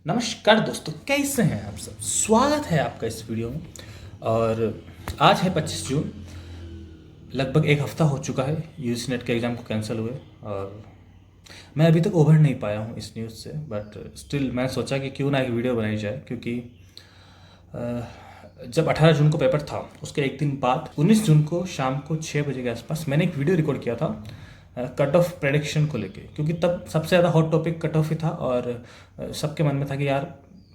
नमस्कार दोस्तों, कैसे हैं आप सब। स्वागत है आपका इस वीडियो में। और आज है 25 जून। लगभग एक हफ्ता हो चुका है यूजी नेट के एग्ज़ाम को कैंसिल हुए। और मैं अभी तक उभर नहीं पाया हूँ इस न्यूज़ से, बट स्टिल मैंने सोचा कि क्यों ना एक वीडियो बनाई जाए, क्योंकि जब 18 जून को पेपर था उसके एक दिन बाद 19 जून को शाम को 6 बजे के आसपास मैंने एक वीडियो रिकॉर्ड किया था कट ऑफ प्रेडिक्शन को लेके, क्योंकि तब सबसे ज़्यादा हॉट टॉपिक कट ऑफ ही था। और सबके मन में था कि यार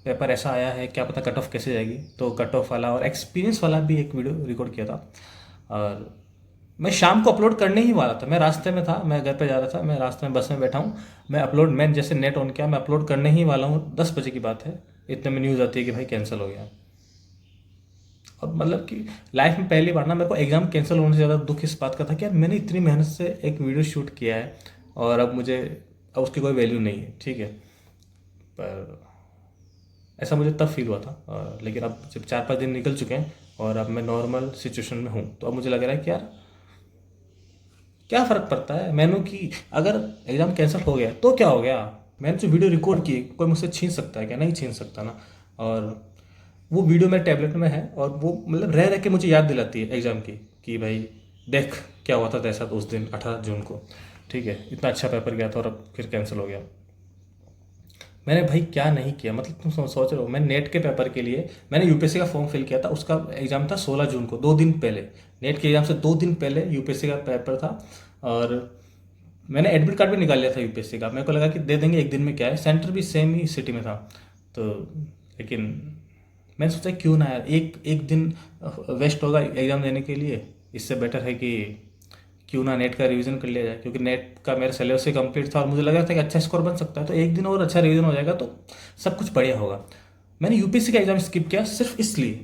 पेपर ऐसा आया है, क्या पता कट ऑफ कैसे जाएगी। तो कट ऑफ वाला और एक्सपीरियंस वाला भी एक वीडियो रिकॉर्ड किया था। और मैं शाम को अपलोड करने ही वाला था, मैं रास्ते में था, मैं घर पे जा रहा था, मैं रास्ते में बस में बैठा हूँ। मैं जैसे नेट ऑन किया, मैं अपलोड करने ही वाला हूँ, 10 बजे की बात है। इतने में न्यूज़ आती है कि भाई कैंसिल हो गया। और मतलब कि लाइफ में पहली बार ना मेरे को एग्ज़ाम कैंसिल होने से ज़्यादा दुख इस बात का था कि यार मैंने इतनी मेहनत से एक वीडियो शूट किया है और अब उसकी कोई वैल्यू नहीं है। ठीक है, पर ऐसा मुझे तब फील हुआ था। लेकिन अब जब 4-5 दिन निकल चुके हैं और अब मैं नॉर्मल सिचुएशन में हूँ, तो अब मुझे लग रहा है कि यार क्या फ़र्क पड़ता है। मैंने कि अगर एग्ज़ाम कैंसिल हो गया तो क्या हो गया, मैंने जो वीडियो रिकॉर्ड की कोई मुझसे छीन सकता है क्या? नहीं छीन सकता ना। और वो वीडियो मेरे टैबलेट में है और वो मतलब रह रह के मुझे याद दिलाती है एग्ज़ाम की कि भाई देख क्या हुआ था तेरे साथ उस दिन 18 जून को। ठीक है, इतना अच्छा पेपर गया था और अब फिर कैंसिल हो गया। मैंने भाई क्या नहीं किया, मतलब तुम सोच रहे हो। मैं नेट के पेपर के लिए मैंने यूपीएससी का फॉर्म फिल किया था, उसका एग्ज़ाम था 16 जून को, 2 दिन पहले। नेट के एग्ज़ाम से 2 दिन पहले यूपीएससी का पेपर था। और मैंने एडमिट कार्ड भी निकाल लिया था यूपीएससी का, मेरे को लगा कि दे देंगे एक दिन में, क्या है, सेंटर भी सेम ही सिटी में था। तो लेकिन मैंने सोचा क्यों ना यार, एक एक दिन वेस्ट होगा एग्ज़ाम देने के लिए, इससे बेटर है कि क्यों ना नेट का रिवीजन कर लिया जाए। क्योंकि नेट का मेरा सिलेबस ही कंप्लीट था और मुझे लग रहा था कि अच्छा स्कोर बन सकता है, तो एक दिन और अच्छा रिवीजन हो जाएगा तो सब कुछ बढ़िया होगा। मैंने यूपीएससी का एग्ज़ाम स्किप किया सिर्फ इसलिए।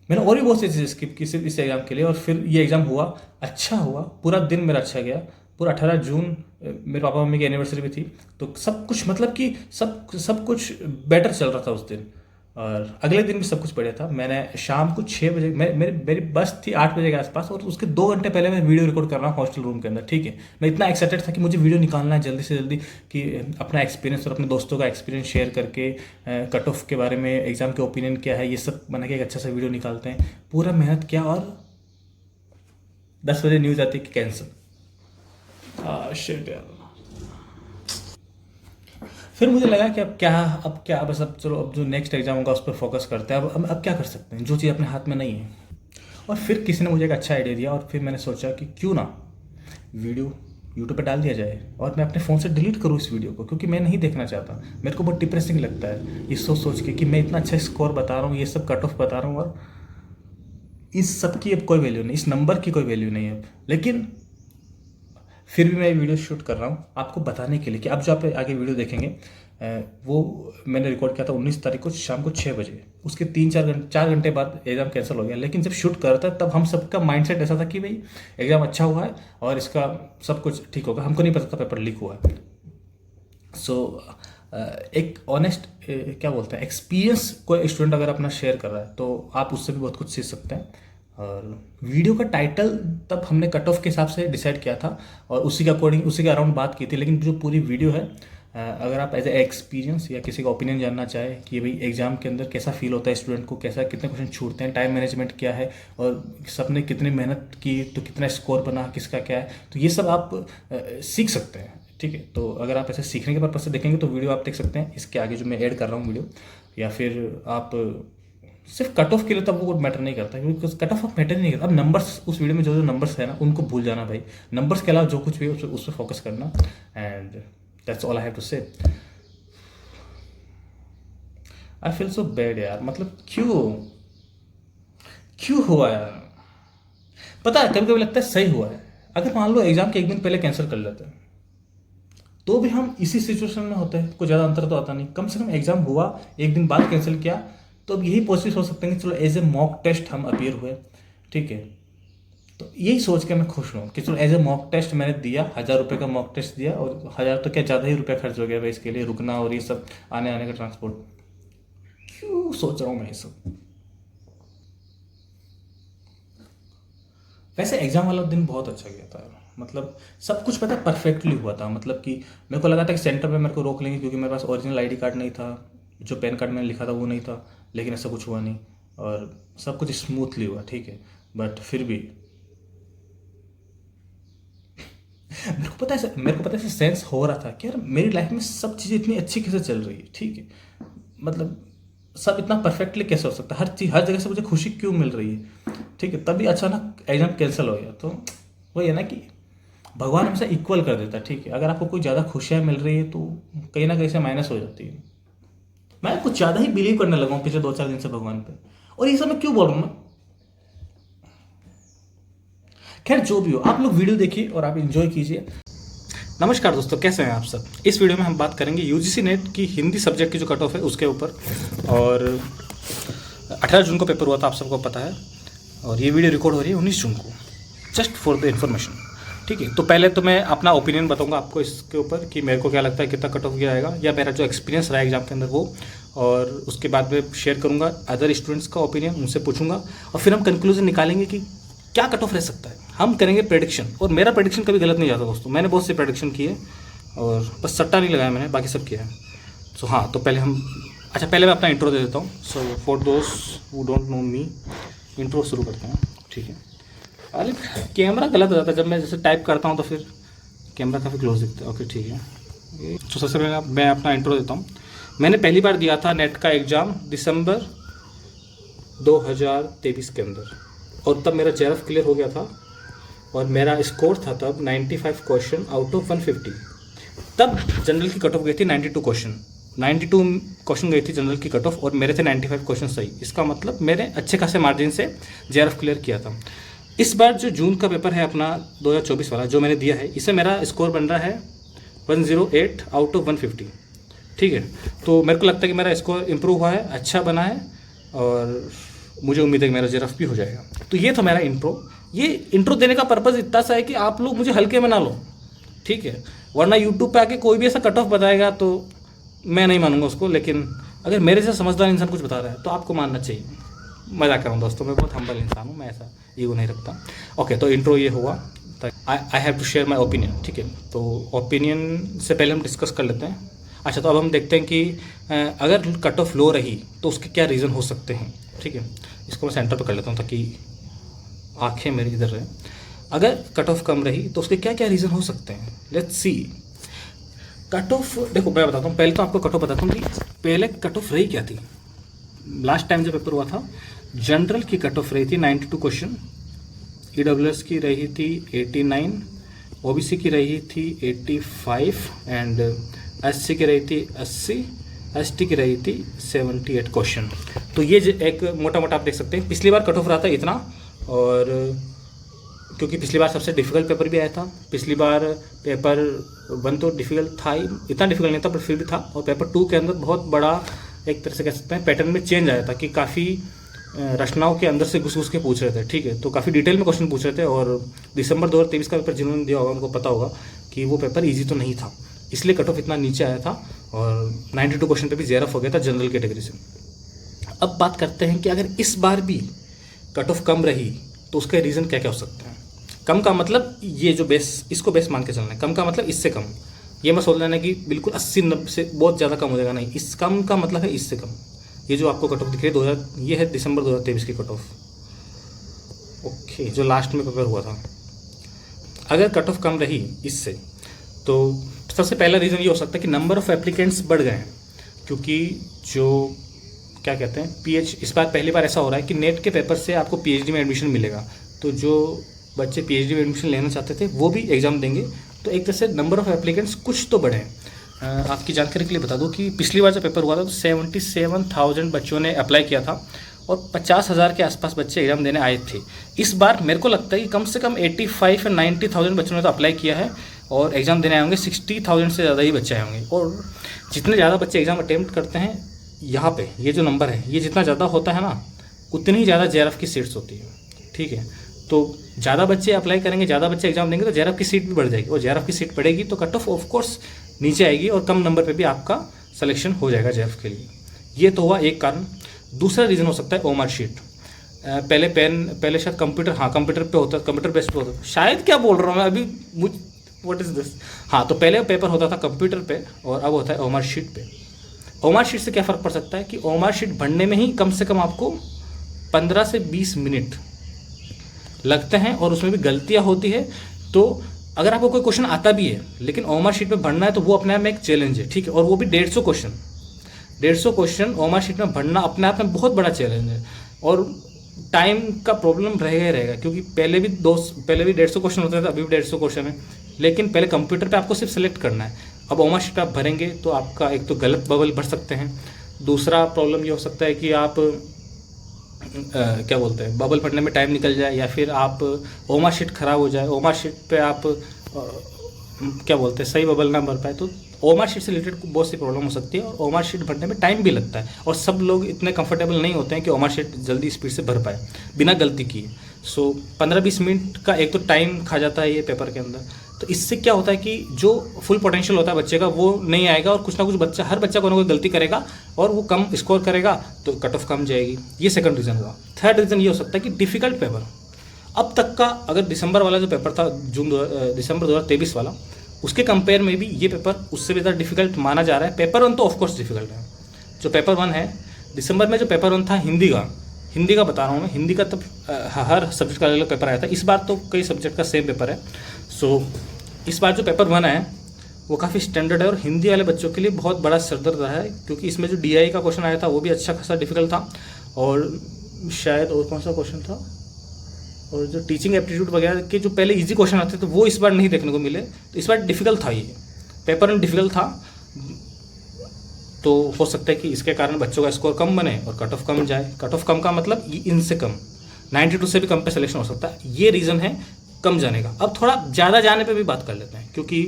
मैंने और भी बहुत सी चीज़ें स्किप की सिर्फ इस एग्ज़ाम के लिए, और फिर ये एग्ज़ाम हुआ, अच्छा हुआ, पूरा दिन मेरा अच्छा गया। पूरा 18 जून मेरे पापा मम्मी की एनिवर्सरी भी थी, तो सब कुछ मतलब कि सब सब कुछ बेटर चल रहा था उस दिन। और अगले दिन भी सब कुछ बढ़िया था। मैंने शाम को 6 बजे मेरी बस थी 8 बजे के आसपास, और उसके 2 घंटे पहले मैं वीडियो रिकॉर्ड कर रहा हूँ हॉस्टल रूम के अंदर। ठीक है, मैं इतना एक्साइटेड था कि मुझे वीडियो निकालना है जल्दी से जल्दी, कि अपना एक्सपीरियंस और अपने दोस्तों का एक्सपीरियंस शेयर करके कट ऑफ के बारे में, एग्ज़ाम के ओपिनियन क्या है, ये सब बना के एक अच्छा सा वीडियो निकालते हैं। पूरा मेहनत किया और 10 बजे न्यूज़ आती है कि कैंसिल। शिट यार। फिर मुझे लगा कि अब क्या बस, अब चलो, अब जो नेक्स्ट एग्जाम होगा उस पर फोकस करते हैं। अब क्या कर सकते हैं, जो चीज़ अपने हाथ में नहीं है। और फिर किसी ने मुझे एक अच्छा आइडिया दिया, और फिर मैंने सोचा कि क्यों ना वीडियो यूट्यूब पे डाल दिया जाए और मैं अपने फ़ोन से डिलीट करूँ इस वीडियो को, क्योंकि मैं नहीं देखना चाहता। मेरे को बहुत डिप्रेसिंग लगता है ये सोच सोच के कि मैं इतना अच्छा स्कोर बता रहा हूँ, ये सब कट ऑफ बता रहा हूँ, और इस सब की अब कोई वैल्यू नहीं, इस नंबर की कोई वैल्यू नहीं है अब। लेकिन फिर भी मैं वीडियो शूट कर रहा हूँ आपको बताने के लिए कि अब जो आप आगे वीडियो देखेंगे वो मैंने रिकॉर्ड किया था 19 तारीख को शाम को 6 बजे। उसके 4 घंटे बाद एग्ज़ाम कैंसिल हो गया। लेकिन जब शूट कर रहा था तब हम सबका माइंडसेट ऐसा था कि भाई एग्ज़ाम अच्छा हुआ है और इसका सब कुछ ठीक होगा। हमको नहीं पता था पेपर लीक हुआ है। सो एक ऑनेस्ट क्या बोलते हैं, एक्सपीरियंस कोई स्टूडेंट अगर अपना शेयर कर रहा है तो आप उससे भी बहुत कुछ सीख सकते हैं। और वीडियो का टाइटल तब हमने कट ऑफ के हिसाब से डिसाइड किया था और उसी के अकॉर्डिंग, उसी के अराउंड बात की थी। लेकिन जो पूरी वीडियो है, अगर आप एज ए एक्सपीरियंस या किसी का ओपिनियन जानना चाहे कि भाई एग्जाम के अंदर कैसा फील होता है स्टूडेंट को, कैसा कितने क्वेश्चन छूटते हैं, टाइम मैनेजमेंट क्या है, और सबने कितनी मेहनत की तो कितना स्कोर बना, किसका क्या है, तो ये सब आप सीख सकते हैं। ठीक है, तो अगर आप ऐसे सीखने के पर्पज से देखेंगे तो वीडियो आप देख सकते हैं इसके आगे जो मैं ऐड कर रहा हूँ वीडियो। या फिर आप सिर्फ कट ऑफ के लिए, तब वो मैटर नहीं करता, क्योंकि कट ऑफ मैटर नहीं करता। अब नंबर्स, उस वीडियो में जो जो नंबर्स है ना उनको भूल जाना भाई। नंबर्स के अलावा जो कुछ भी है उस पर फोकस करना। And that's all I have to say. I feel so bad यार, मतलब क्यों क्यों हुआ यार। पता है, कभी कभी लगता है सही हुआ है। अगर मान लो एग्जाम के एक दिन पहले कैंसिल कर लेते हैं तो भी हम इसी सिचुएशन में होते हैं, कोई ज़्यादा अंतर तो आता नहीं। कम से कम एग्जाम हुआ, एक दिन बाद कैंसिल किया, तो अब यही पॉसिबल हो सकते हैं कि चलो एज ए मॉक टेस्ट हम अपीयर हुए। ठीक है, तो यही सोच के मैं खुश हूँ कि चलो एज ए मॉक टेस्ट मैंने दिया, 1000 रुपये का मॉक टेस्ट दिया, और 1000 तो क्या ज़्यादा ही रुपया खर्च हो गया भाई इसके लिए, रुकना और ये सब, आने आने का ट्रांसपोर्ट। क्यों सोच रहा हूँ मैं ये सब। वैसे एग्जाम वाला दिन बहुत अच्छा गया था, मतलब सब कुछ पता परफेक्टली हुआ था। मतलब कि मेरे को लगा था कि सेंटर में मेरे को रोक लेंगे क्योंकि मेरे पास ओरिजिनल आईडी कार्ड नहीं था, जो पैन कार्ड मैंने लिखा था वो नहीं था, लेकिन ऐसा कुछ हुआ नहीं और सब कुछ स्मूथली हुआ, ठीक है। बट फिर भी मेरे को पता है सेंस हो रहा था कि यार मेरी लाइफ में सब चीज़ें इतनी अच्छी कैसे चल रही है, ठीक है। मतलब सब इतना परफेक्टली कैसे हो सकता है, हर चीज़ हर जगह से मुझे खुशी क्यों मिल रही है, ठीक है। तभी अचानक एग्जाम कैंसिल हो गया। तो वही है ना कि भगवान हमेशा इक्वल कर देता है, ठीक है। अगर आपको कोई ज़्यादा खुशियाँ मिल रही है तो कहीं ना कहीं से माइनस हो जाती है। मैं कुछ ज़्यादा ही बिलीव करने लगा हूँ पिछले 2-4 दिन से भगवान पे, और ये सब मैं क्यों बोल रहा हूँ मैं। खैर जो भी हो, आप लोग वीडियो देखिए और आप इंजॉय कीजिए। नमस्कार दोस्तों, कैसे हैं आप सब। इस वीडियो में हम बात करेंगे यूजीसी नेट की हिंदी सब्जेक्ट की जो कट ऑफ है उसके ऊपर। और 18 जून को पेपर हुआ था, आप सबको पता है। और ये वीडियो रिकॉर्ड हो रही है 19 जून को, जस्ट फॉर द इन्फॉर्मेशन, ठीक है। तो पहले तो मैं अपना ओपिनियन बताऊंगा आपको इसके ऊपर कि मेरे को क्या लगता है कितना कट ऑफ गया आएगा, या मेरा जो एक्सपीरियंस रहा एग्जाम के अंदर वो। और उसके बाद में शेयर करूंगा अदर स्टूडेंट्स का ओपिनियन, उनसे पूछूंगा और फिर हम कंक्लूजन निकालेंगे कि क्या कट ऑफ रह सकता है। हम करेंगे प्रेडिक्शन, और मेरा प्रेडिक्शन कभी गलत नहीं जाता दोस्तों। मैंने बहुत से प्रेडिक्शन किए और बस सट्टा नहीं लगाया मैंने, बाकी सब किया है। सो हाँ, तो पहले पहले मैं अपना इंट्रो दे देता हूँ। So for those who don't know me, intro शुरू करते हैं, ठीक है। अरे कैमरा गलत हो जाता है जब मैं जैसे टाइप करता हूँ तो फिर कैमरा काफ़ी क्लोज दिखता है। ओके, ठीक है। तो सबसे पहले मैं अपना इंट्रो देता हूँ। मैंने पहली बार दिया था नेट का एग्ज़ाम दिसंबर 2023 के अंदर, और तब मेरा जेआरएफ क्लियर हो गया था और मेरा स्कोर था तब 95 क्वेश्चन आउट ऑफ 150। तब जनरल की कट ऑफ गई थी 92 क्वेश्चन गई थी जनरल की कट ऑफ, और मेरे थे 95 क्वेश्चन सही। इसका मतलब मैंने अच्छे खासे मार्जिन से जेआरएफ क्लियर किया था। इस बार जो जून का पेपर है अपना 2024 वाला जो मैंने दिया है, इससे मेरा स्कोर बन रहा है 108 आउट ऑफ 150, ठीक है। तो मेरे को लगता है कि मेरा स्कोर इम्प्रूव हुआ है, अच्छा बना है, और मुझे उम्मीद है कि मेरा जेआरएफ भी हो जाएगा। तो ये था मेरा इंट्रो। ये इंट्रो देने का पर्पज़ इतना सा है कि आप लोग मुझे हल्के में ना लो, ठीक है। वरना यूट्यूब पे आके कोई भी ऐसा कट ऑफ बताएगा तो मैं नहीं मानूंगा उसको, लेकिन अगर मेरे से समझदार इंसान कुछ बता रहा है तो आपको मानना चाहिए। मजाक कर रहा हूँ दोस्तों, मैं बहुत हम्बल इंसान हूँ, मैं ऐसा ईगो नहीं रखता। ओके, तो इंट्रो ये हुआ। I have to share my opinion, ठीक है। तो ओपिनियन से पहले हम डिस्कस कर लेते हैं। अच्छा, तो अब हम देखते हैं कि अगर कट ऑफ लो रही तो उसके क्या रीज़न हो सकते हैं, ठीक है। इसको मैं सेंटर पर कर लेता हूँ ताकि आंखें मेरी इधर रहे। अगर कट ऑफ कम रही तो उसके क्या क्या रीज़न हो सकते हैं, लेट्स सी। कट ऑफ देखो, मैं बताता हूँ। पहले तो आपको कट ऑफ बताता हूँ कि पहले कट ऑफ रही क्या थी। लास्ट टाइम जो पेपर हुआ था, जनरल की कट ऑफ रही थी 92 क्वेश्चन, ईडब्ल्यूएस की रही थी 89, ओबीसी की रही थी 85, एंड एससी की रही थी 80, एसटी की रही थी 78 क्वेश्चन। तो ये एक मोटा मोटा आप देख सकते हैं। पिछली बार कट ऑफ रहा था इतना, और क्योंकि पिछली बार सबसे डिफ़िकल्ट पेपर भी आया था। पिछली बार पेपर 1 तो डिफ़िकल्ट था ही, इतना डिफ़िकल्ट नहीं था, पर फिर भी था। और पेपर 2 के अंदर बहुत बड़ा एक तरह से कह सकते हैं पैटर्न में चेंज आया था कि काफ़ी रचनाओं के अंदर से घुस के पूछ रहे थे, ठीक है। तो काफ़ी डिटेल में क्वेश्चन पूछ रहे थे। और दिसंबर 2023 का पेपर जिन्होंने दिया होगा उनको पता होगा कि वो पेपर ईजी तो नहीं था, इसलिए कट ऑफ इतना नीचे आया था। और 92 क्वेश्चन पे भी जेआरएफ हो गया था जनरल कैटेगरी से। अब बात करते हैं कि अगर इस बार भी कट ऑफ कम रही तो उसके रीज़न क्या क्या हो सकते हैं। कम का मतलब ये जो बेस, इसको बेस मान के चलना है। कम का मतलब इससे कम, ये मत सोच लेना कि बिल्कुल 80-90 से बहुत ज़्यादा कम हो जाएगा, नहीं। इस कम का मतलब है इससे कम। ये जो आपको कट ऑफ दिख रही है ये है दिसंबर 2023 की कट ऑफ, ओके, जो लास्ट में पेपर हुआ था। अगर कट ऑफ कम रही इससे, तो सबसे पहला रीज़न ये हो सकता है कि नंबर ऑफ़ एप्लीकेंट्स बढ़ गए हैं। क्योंकि जो क्या कहते हैं इस बार पहली बार ऐसा हो रहा है कि नेट के पेपर से आपको पीएचडी में एडमिशन मिलेगा। तो जो बच्चे पीएचडी में एडमिशन लेना चाहते थे वो भी एग्ज़ाम देंगे। तो एक तरह से नंबर ऑफ़ एप्लीकेंट्स कुछ तो बढ़े। आपकी जानकारी के लिए बता दूं कि पिछली बार जब पेपर हुआ था तो 77,000 बच्चों ने अप्लाई किया था और 50,000 के आसपास बच्चे एग्ज़ाम देने आए थे। इस बार मेरे को लगता है कि कम से कम 85 या 90,000 बच्चों ने तो अप्लाई किया है, और एग्ज़ाम देने आए होंगे 60,000 से ज़्यादा ही बच्चे आए होंगे। और जितने ज़्यादा बच्चे एग्ज़ाम अटेम्प्ट करते हैं, यहाँ पे ये जो नंबर है, ये जितना ज़्यादा होता है ना, उतनी ही ज़्यादा जेआरएफ की सीट्स होती है, ठीक है। तो ज़्यादा बच्चे अप्लाई करेंगे, ज़्यादा बच्चे एग्जाम देंगे, तो जेआरएफ की सीट भी बढ़ जाएगी, और जेआरएफ की सीट बढ़ेगी तो कट ऑफ ऑफकोर्स नीचे आएगी, और कम नंबर पे भी आपका सिलेक्शन हो जाएगा जेआरएफ के लिए। ये तो हुआ एक कारण। दूसरा रीज़न हो सकता है ओमार शीट। पहले शायद कंप्यूटर पे होता, कंप्यूटर बेस्ड पे होता, शायद, क्या बोल रहा हूँ मैं अभी, व्हाट इज़ दिस। हाँ, तो पहले पेपर होता था कंप्यूटर पे और अब होता है ओमार शीट पे। ओमार शीट से क्या फ़र्क पड़ सकता है कि ओमार शीट भरने में ही कम से कम आपको 15 से 20 मिनट लगते हैं और उसमें भी गलतियां होती है। तो अगर आपको कोई क्वेश्चन आता भी है लेकिन ओमार शीट में भरना है तो वो अपने आप में एक चैलेंज है, ठीक है। और वो भी 150 क्वेश्चन ओमार शीट में भरना अपने आप में बहुत बड़ा चैलेंज है। और टाइम का प्रॉब्लम रहेगा ही रहेगा, क्योंकि पहले भी 150 क्वेश्चन होते थे, अभी भी 150 क्वेश्चन है। लेकिन पहले कंप्यूटर पे आपको सिर्फ सेलेक्ट करना है। अब ओमार शीट आप भरेंगे तो आपका एक तो गलत बबल भर सकते हैं, दूसरा प्रॉब्लम ये हो सकता है कि आप क्या बोलते हैं, बबल भरने में टाइम निकल जाए, या फिर आप ओमार शीट ख़राब हो जाए, ओमार शीट पे आप क्या बोलते हैं सही बबल ना भर पाए। तो ओमार शीट से रिलेटेड बहुत सी प्रॉब्लम हो सकती है और ओमार शीट भरने में टाइम भी लगता है और सब लोग इतने कंफर्टेबल नहीं होते हैं कि ओमार शीट जल्दी स्पीड से भर पाए बिना गलती किए। सो 15-20 मिनट का एक तो टाइम खा जाता है ये पेपर के अंदर। तो इससे क्या होता है कि जो फुल पोटेंशियल होता है बच्चे का वो नहीं आएगा और कुछ ना कुछ बच्चा, हर बच्चा कोई ना कोई गलती करेगा और वो कम स्कोर करेगा तो कट ऑफ कम जाएगी। ये सेकंड रीज़न हुआ। थर्ड रीज़न ये हो सकता है कि डिफ़िकल्ट पेपर अब तक का, अगर दिसंबर वाला जो पेपर था दिसंबर 2023 वाला, उसके कंपेयर में भी ये पेपर उससे भी ज़्यादा डिफिकल्ट माना जा रहा है। पेपर 1 तो ऑफकोर्स डिफिकल्ट है। जो पेपर 1 है दिसंबर में, जो पेपर 1 था हिंदी का बता रहा हूँ मैं, हिंदी का तब हर सब्जेक्ट का अलग अलग पेपर आया था। इस बार तो कई सब्जेक्ट का सेम पेपर है। सो इस बार जो पेपर 1 है वो काफ़ी स्टैंडर्ड है और हिंदी वाले बच्चों के लिए बहुत बड़ा सरदर्द रहा है, क्योंकि इसमें जो DI का क्वेश्चन आया था वो भी अच्छा खासा डिफिकल्ट था। और शायद और कौन सा क्वेश्चन था, और जो टीचिंग एप्टीट्यूड वगैरह के जो पहले इजी क्वेश्चन आते तो वो इस बार नहीं देखने को मिले। तो इस बार डिफिकल्ट था, ये पेपर 1 डिफिकल्ट था। तो हो सकता है कि इसके कारण बच्चों का स्कोर कम बने और कट ऑफ कम जाए। कट ऑफ कम का मतलब इनसे कम, 92 से भी कम पे सिलेक्शन हो सकता है। ये रीज़न है कम जाने का। अब थोड़ा ज़्यादा जाने पे भी बात कर लेते हैं, क्योंकि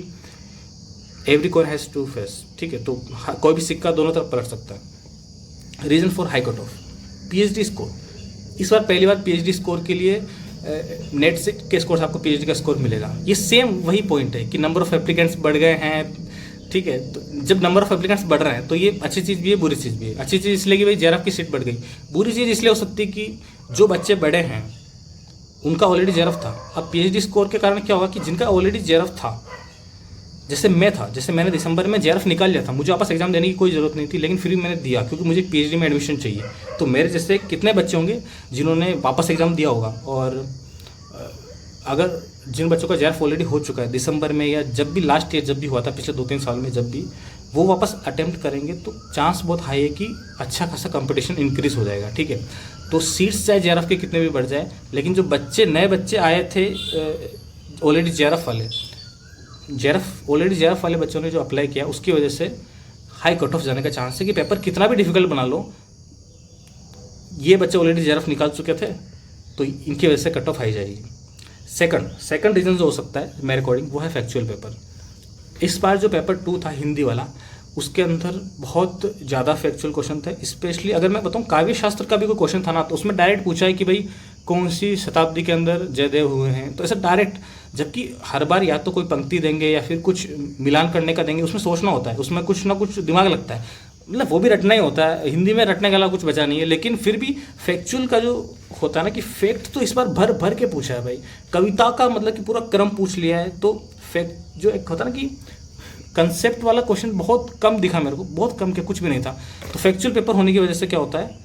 every coin has two face, ठीक है। तो कोई भी सिक्का दोनों तरफ पलट सकता है। Reason for high cut off, PhD score. इस बार पहली बार PhD स्कोर के लिए नेट से के स्कोर से आपको PhD का स्कोर मिलेगा। ये सेम वही पॉइंट है कि नंबर ऑफ एप्लीकेंट्स बढ़ गए हैं, ठीक है। तो जब नंबर ऑफ एप्लीकेंट्स बढ़ रहे हैं तो ये अच्छी चीज़ भी है, बुरी चीज़ भी है। अच्छी चीज़ इसलिए कि भाई JRF की सीट बढ़ गई। बुरी चीज़ इसलिए हो सकती है कि जो बच्चे बड़े हैं उनका ऑलरेडी JRF था। अब PhD स्कोर के कारण क्या होगा कि जिनका ऑलरेडी JRF था, जैसे मैंने दिसंबर में JRF निकाल लिया था, मुझे वापस एग्जाम देने की कोई ज़रूरत नहीं थी, लेकिन फिर भी मैंने दिया क्योंकि मुझे PhD में एडमिशन चाहिए। तो मेरे जैसे कितने बच्चे होंगे जिन्होंने वापस एग्ज़ाम दिया होगा, और अगर जिन बच्चों का JRF ऑलरेडी हो चुका है दिसंबर में, या जब भी लास्ट ईयर जब भी हुआ था पिछले 2-3 साल में, जब भी वो वापस अटेम्प्ट करेंगे तो चांस बहुत हाई है कि अच्छा खासा कंपटीशन इंक्रीज़ हो जाएगा, ठीक है। तो सीट्स चाहे JRF के कितने भी बढ़ जाए, लेकिन जो नए बच्चे आए थे ऑलरेडी JRF वाले बच्चों ने जो अप्लाई किया, उसकी वजह से हाई कट ऑफ जाने का चांस है कि पेपर कितना भी डिफिकल्ट बना लो, ये बच्चे ऑलरेडी JRF निकाल चुके थे तो इनकी वजह से कट ऑफ हाई जाएगी। सेकंड रीज़न जो हो सकता है मेरे अकॉर्डिंग, वो है फैक्चुअल पेपर। इस बार जो पेपर 2 था हिंदी वाला, उसके अंदर बहुत ज़्यादा फैक्चुअल क्वेश्चन थे। स्पेशली अगर मैं बताऊँ काव्य शास्त्र का भी कोई क्वेश्चन था ना, तो उसमें डायरेक्ट पूछा है कि भाई कौन सी शताब्दी के अंदर जयदेव हुए हैं, तो ऐसा डायरेक्ट। जबकि हर बार या तो कोई पंक्ति देंगे या फिर कुछ मिलान करने का देंगे, उसमें सोचना होता है, उसमें कुछ ना कुछ दिमाग लगता है, मतलब वो भी रटना ही होता है। हिंदी में रटने के अलावा कुछ बचा नहीं है। लेकिन फिर भी फैक्चुअल का जो होता है ना कि फैक्ट तो इस बार भर भर के पूछा है भाई। कविता का मतलब कि पूरा क्रम पूछ लिया है। तो फैक्ट जो एक होता है ना कि कंसेप्ट वाला क्वेश्चन बहुत कम दिखा मेरे को, बहुत कम, क्या कुछ भी नहीं था। तो फैक्चुअल पेपर होने की वजह से क्या होता है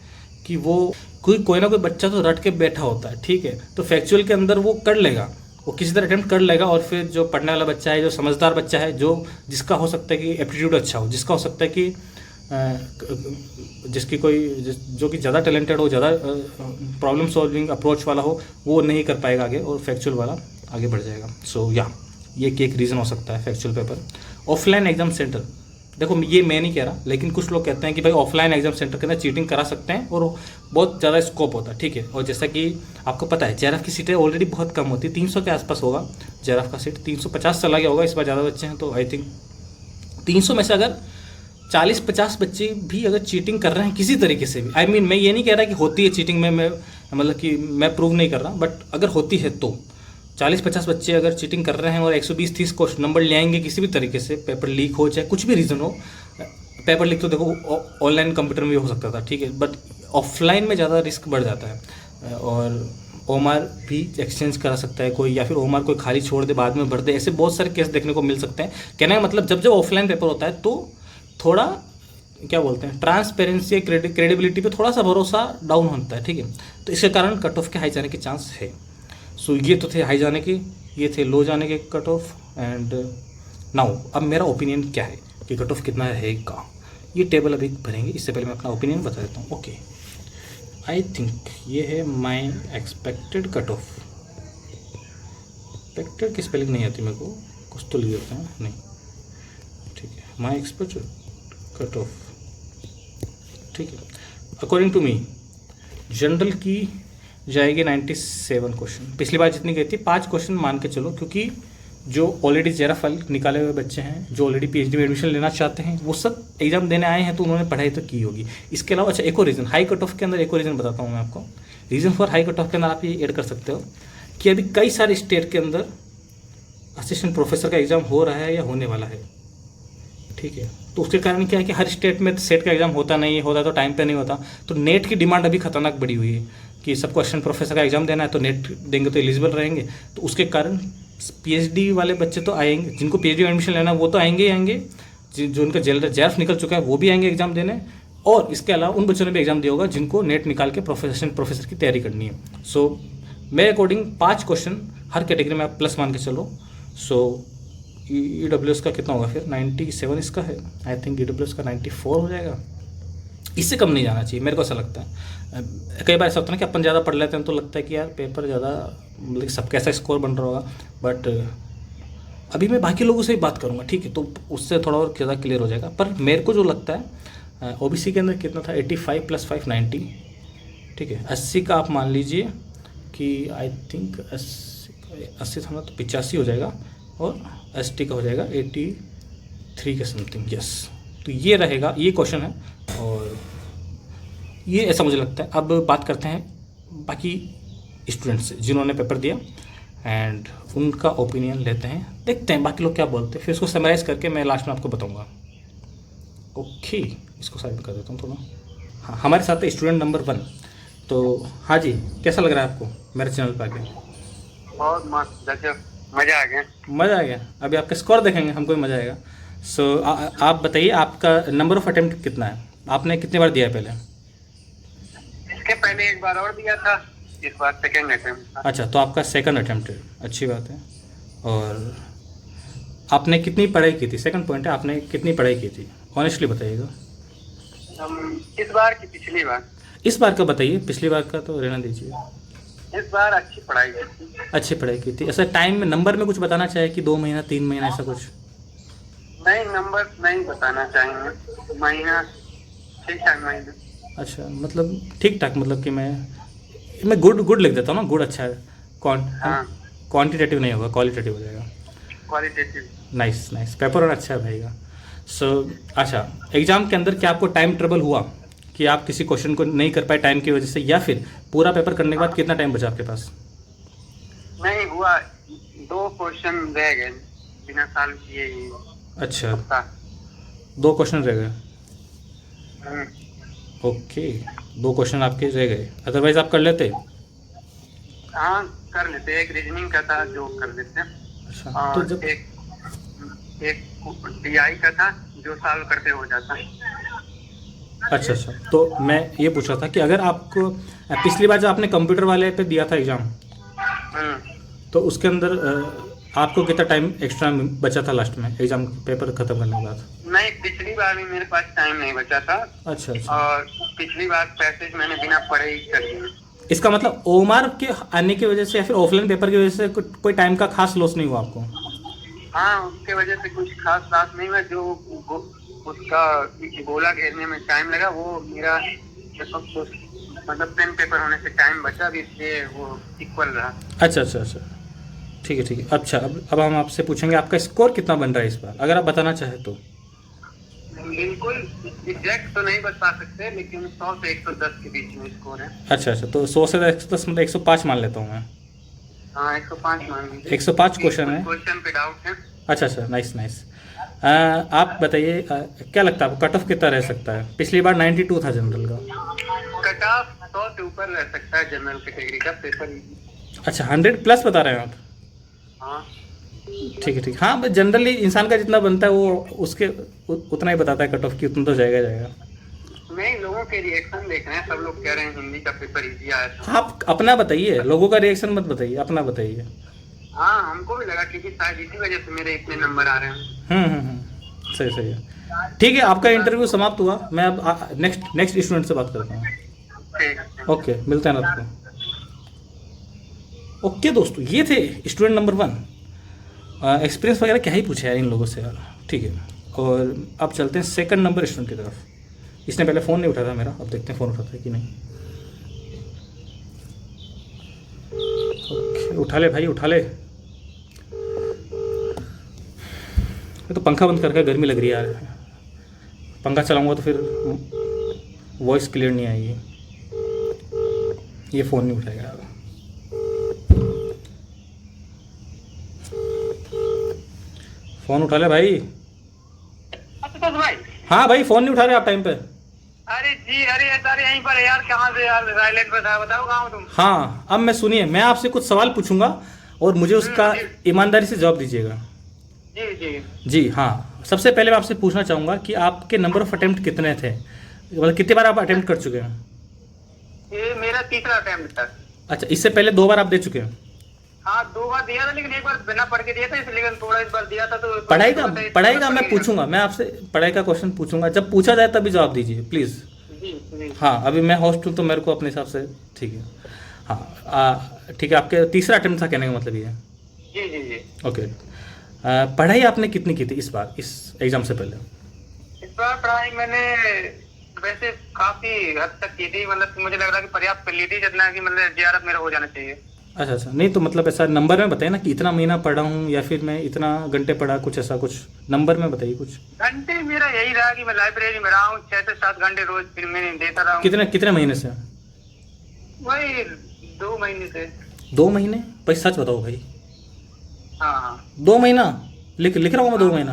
कि वो कोई ना कोई बच्चा तो रट के बैठा होता है, ठीक है। तो फैक्चुअल के अंदर वो कर लेगा, वो किसी तरह अटेम्प्ट कर लेगा। और फिर जो पढ़ने वाला बच्चा है, जो समझदार बच्चा है, जो जिसका हो सकता है कि एप्टीट्यूड अच्छा हो, जिसका हो सकता है कि जो कि ज़्यादा टैलेंटेड हो, ज़्यादा प्रॉब्लम सॉल्विंग अप्रोच वाला हो, वो नहीं कर पाएगा आगे और फैक्चुअल वाला आगे बढ़ जाएगा। सो ये एक रीज़न हो सकता है factual paper. Offline exam centre, देखो ये मैं नहीं कह रहा, लेकिन कुछ लोग कहते हैं कि भाई ऑफलाइन एग्जाम सेंटर के अंदर चीटिंग करा सकते हैं और बहुत ज़्यादा स्कोप होता है, ठीक है। और जैसा कि आपको पता है JRF की सीटें ऑलरेडी बहुत कम होती है, 300 के आसपास होगा JRF का सीट, 350 चला गया होगा। इस बार ज़्यादा बच्चे हैं तो आई थिंक 300 में से अगर 40-50 बच्चे भी अगर चीटिंग कर रहे हैं किसी तरीके से भी, मैं ये नहीं कह रहा कि होती है चीटिंग में, मैं मतलब कि मैं प्रूव नहीं कर रहा, बट अगर होती है तो 40-50 बच्चे अगर चीटिंग कर रहे हैं और 120-30 क्वेश्चन नंबर ले आएंगे किसी भी तरीके से, पेपर लीक हो चाहे कुछ भी रीज़न हो। पेपर लीक तो देखो ऑनलाइन कंप्यूटर में भी हो सकता था, ठीक है, बट ऑफलाइन में ज़्यादा रिस्क बढ़ जाता है। और OMR भी एक्सचेंज करा सकता है कोई, या फिर OMR कोई खाली छोड़ दे बाद में भर दे, ऐसे बहुत सारे केस देखने को मिल सकते हैं। कहने का मतलब जब ऑफलाइन पेपर होता है तो थोड़ा क्या बोलते हैं, ट्रांसपेरेंसी, क्रेडिबिलिटी पे थोड़ा सा भरोसा डाउन होता है, ठीक है। तो इसके कारण कट ऑफ के हाई जाने के चांस है। सो ये तो थे हाई जाने के, ये थे लो जाने के कट ऑफ। एंड नाउ अब मेरा ओपिनियन क्या है कि कट ऑफ कितना रहेगा, ये टेबल अभी भरेंगे। इससे पहले मैं अपना ओपिनियन बता देता हूँ। ओके, आई थिंक ये है माई एक्सपेक्टेड कट ऑफ। एक्सपेक्टेड की स्पेलिंग नहीं आती मेरे को, कुछ तो लिख देते हैं, नहीं ठीक है, माई एक्सपेक्टेड कट ऑफ, ठीक है। अकॉर्डिंग टू मी जनरल की जाएगी 97 क्वेश्चन। पिछली बार जितनी गई थी 5 क्वेश्चन मान के चलो, क्योंकि जो ऑलरेडी जेरा फाइल निकाले हुए बच्चे हैं, जो ऑलरेडी पीएचडी में एडमिशन लेना चाहते हैं, वो सब एग्जाम देने आए हैं, तो उन्होंने पढ़ाई तो की होगी। इसके अलावा अच्छा एक और रीज़न, हाई कट ऑफ के अंदर एक और रीज़न बताता हूँ मैं आपको। Reason for high cut off के अंदर आप ये ऐड कर सकते हो कि अभी कई सारे स्टेट के अंदर असिस्टेंट प्रोफेसर का एग्ज़ाम हो रहा है या होने वाला है, ठीक है। तो उसके कारण क्या है कि हर स्टेट में सेट का एग्ज़ाम होता नहीं होता, तो टाइम पे नहीं होता। तो नेट की डिमांड अभी खतरनाक बढ़ी हुई है कि सबको असिस्टेंट प्रोफेसर का एग्ज़ाम देना है, तो नेट देंगे तो एलिजिबल रहेंगे। तो उसके कारण पीएचडी वाले बच्चे तो आएंगे, जिनको पीएचडी में एडमिशन लेना है वो तो आएंगे ही आएंगे, जो उनका जेआरएफ निकल चुका है वो भी आएंगे एग्ज़ाम देने। और इसके अलावा उन बच्चों ने भी एग्ज़ाम दिया होगा जिनको नेट निकाल के प्रोफेसर की तैयारी करनी है। सो मेरे अकॉर्डिंग 5 क्वेश्चन हर कैटेगरी में आप प्लस मान के चलो। सो EWS का कितना होगा फिर, 97 इसका है, आई थिंक EWS का 94 हो जाएगा। इससे कम नहीं जाना चाहिए, मेरे को ऐसा लगता है। कई बार ऐसा होता है ना कि अपन ज़्यादा पढ़ लेते हैं तो लगता है कि यार पेपर ज़्यादा, मतलब सब कैसा स्कोर बन रहा होगा। बट अभी मैं बाकी लोगों से ही बात करूँगा, ठीक है, तो उससे थोड़ा और ज़्यादा क्लियर हो जाएगा। पर मेरे को जो लगता है OBC के अंदर कितना था, 85 + 5 90, ठीक है। 80 का आप मान लीजिए कि आई थिंक 80 था ना, तो 85 हो जाएगा, और ST का हो जाएगा 83 के समथिंग, यस। तो ये रहेगा, ये क्वेश्चन है और ये ऐसा मुझे लगता है। अब बात करते हैं बाकी स्टूडेंट्स से जिन्होंने पेपर दिया एंड उनका ओपिनियन लेते हैं, देखते हैं बाकी लोग क्या बोलते हैं, फिर इसको समराइज़ करके मैं लास्ट में आपको बताऊंगा। ओके, इसको साइड में कर देता हूँ थोड़ा। हाँ, हमारे साथ है स्टूडेंट नंबर 1। तो हाँ जी, कैसा लग रहा है आपको मेरे चैनल पर आके? बहुत मस्त, गजब, मज़ा आ गया। मज़ा आ गया। अभी आपका स्कोर देखेंगे, हमको भी मज़ा आएगा। सो आप बताइए आपका नंबर ऑफ अटेम्प्ट कितना है, आपने कितनी बार दिया है पहले? इसके पहले एक बार और दिया था, इस बार सेकंड अटेम्प्ट था। अच्छा, तो आपका सेकंड अटेम्प्ट है, अच्छी बात है। और आपने कितनी पढ़ाई की थी, सेकंड पॉइंट है, आपने कितनी पढ़ाई की थी, ऑनेस्टली बताइएगा। इस बार की पिछली बार? इस बार का बताइए, पिछली बार का तो रहना दीजिए। इस बार अच्छी पढ़ाई की थी। अच्छी पढ़ाई की थी। ऐसा टाइम में नंबर में कुछ बताना चाहे कि 2 महीना 3 महीना ऐसा कुछ? नहीं, नंबर नहीं बताना चाहेंगे, महीना ठीक ठाक महीना। अच्छा, मतलब ठीक ठाक, मतलब कि मैं गुड लिख देता हूँ ना, गुड अच्छा है। क्वांटिटेटिव नहीं होगा, क्वालिटेटिव हो जाएगा। क्वालिटेटिव। नाइस, पेपर और अच्छा है भाई का। सो अच्छा, एग्ज़ाम के अंदर क्या आपको टाइम ट्रबल हुआ कि आप किसी क्वेश्चन को नहीं कर पाए टाइम की वजह से, या फिर पूरा पेपर करने के बाद कितना टाइम बचा आपके पास? नहीं हुआ, 2 क्वेश्चन रह गए बिना सॉल्व किए ही। अच्छा, 2 क्वेश्चन रह गए। ओके, 2 क्वेश्चन आपके रह गए, अदरवाइज आप कर लेते? हाँ, कर लेते। एक रीजनिंग का था जो कर लेते। अच्छा, और तो जब एक DI का था जो सॉल्व करते हो जाता। अच्छा, तो मैं ये पूछ रहा था कि अगर आपको पिछली बार जब आपने कंप्यूटर वाले पे दिया था एग्ज़ाम, तो उसके अंदर आपको कितना टाइम एक्स्ट्रा बचा था लास्ट में एग्ज़ाम पेपर ख़त्म करने के बाद? नहीं, पिछली बार भी मेरे पास टाइम नहीं बचा था। अच्छा। और पिछली बार पैसेज मैंने बिना पढ़े ही कर दिया। इसका मतलब OMR के आने की वजह से या फिर ऑफलाइन पेपर की वजह से कोई टाइम का खास लॉस नहीं हुआ आपको? हाँ, उसके वजह से कुछ खास लॉस नहीं हुआ। जो उसका गोला घेरने में टाइम लगा, वो मेरा मतलब पेन पेपर होने से टाइम बचा भी, इसलिए वो इक्वल रहा। अच्छा, ठीक है। अच्छा, अब हम आपसे पूछेंगे आपका स्कोर कितना बन रहा है इस बार, अगर आप बताना चाहें तो। बिल्कुल एग्जैक्ट तो नहीं बता सकते, लेकिन 100 से 110 के बीच में स्कोर है। अच्छा, तो 100 से 110 मतलब 105 मान लेता हूँ मैं। हाँ, 105 मान लीजिए। 105 क्वेश्चन है। क्वेश्चन पे डाउट है। अच्छा, नाइस। आप बताइए क्या लगता है आपको कट ऑफ कितना रह सकता है? पिछली बार 92 था जनरल का। कट ऑफ 100 से ऊपर रह सकता है जनरल कैटेगरी का पेपर। अच्छा, 100+ बता रहे हैं आप? हाँ। ठीक है, ठीक। हाँ, जनरली इंसान का जितना बनता है वो उसके उतना ही बताता है कट ऑफ की, उतना तो जाएगा जाएगा। नहीं, लोगों के रिएक्शन देख रहे हैं, सब लोग कह रहे हैं हिंदी का पेपर इजी आया था। आप अपना बताइए, लोगों का रिएक्शन मत बताइए, अपना बताइए। हाँ, हमको भी लगा क्योंकि शायद इसी वजह से मेरे इतने नंबर आ रहे हैं। सही सही है। ठीक है, आपका इंटरव्यू समाप्त हुआ। मैं अब नेक्स्ट स्टूडेंट से बात करता हूँ। ठीक है। ओके, मिलते हैं रात को। ओके दोस्तों, ये थे स्टूडेंट नंबर 1। एक्सपीरियंस वगैरह क्या ही पूछा यार इन लोगों से यार। ठीक है, और अब चलते हैं सेकंड नंबर स्टूडेंट की तरफ। इसने पहले फ़ोन नहीं उठाया था मेरा, अब देखते हैं फ़ोन उठाता है कि नहीं। ओके, उठा ले भाई, उठा ले। ये तो पंखा बंद करके, गर्मी लग रही है यार। पंखा चलाऊंगा तो फिर वॉइस क्लियर नहीं आएगी। ये फ़ोन नहीं उठाएगा यार। फ़ोन उठा ले भाई। अच्छा भाई। हाँ भाई, फ़ोन नहीं उठा रहे आप टाइम पे। अरे जी, अरे सर यहीं पर है यार, कहाँ से यार, साइलेंट पे था, बताओ कहाँ हो तुम। हाँ, अब मैं सुनिए, मैं आपसे कुछ सवाल पूछूंगा और मुझे उसका ईमानदारी से जवाब दीजिएगा। जी जी जी हाँ, सबसे पहले मैं आपसे पूछना चाहूँगा कि आपके नंबर ऑफ अटेम्प्ट कितने थे, मतलब कितनी बार आप अटेम्प्ट कर चुके हैं? ये मेरा तीसरा अटेम्प्ट था। अच्छा, इससे पहले 2 बार आप दे चुके हैं? हाँ, 2 बार दिया था, लेकिन एक बार बिना पढ़ के दिया था, इसलिए थोड़ा इस बार दिया था तो पढ़ाई का मैं पूछूंगा, मैं आपसे पढ़ाई का क्वेश्चन पूछूंगा, जब पूछा जाए तभी जवाब दीजिए प्लीज़। जी जी। हाँ, अभी मैं होस्ट हूँ तो मेरे को अपने हिसाब से, ठीक है। हाँ, ठीक है, आपके तीसरा अटेम्प्ट था कहने का मतलब ये है। जी जी जी। ओके। पढ़ाई आपने कितनी की थी इस बार, इस एग्ज़ाम से पहले? इस बार पढ़ाई मैंने वैसे काफी हद तक की थी, मतलब मुझे लग रहा है कि पर्याप्त कर ली थी, जितना कि मतलब JRF मेरा हो जाना चाहिए। अच्छा अच्छा, नहीं तो मतलब ऐसा नंबर में बताइए ना कि इतना महीना पढ़ा हूँ या फिर मैं इतना घंटे पढ़ा, कुछ ऐसा कुछ नंबर में बताइए कुछ। घंटे मेरा यही रहा कि मैं लाइब्रेरी में रहा हूँ 6 से 7 घंटे रोज, फिर मैंने देता रहा हूँ। कितने कितने महीने से? वही 2 महीने से। 2 महीने? भाई सच बताओ भाई। हाँ हाँ। 2 महीना? लिख रहा हूँ मैं 2 महीना।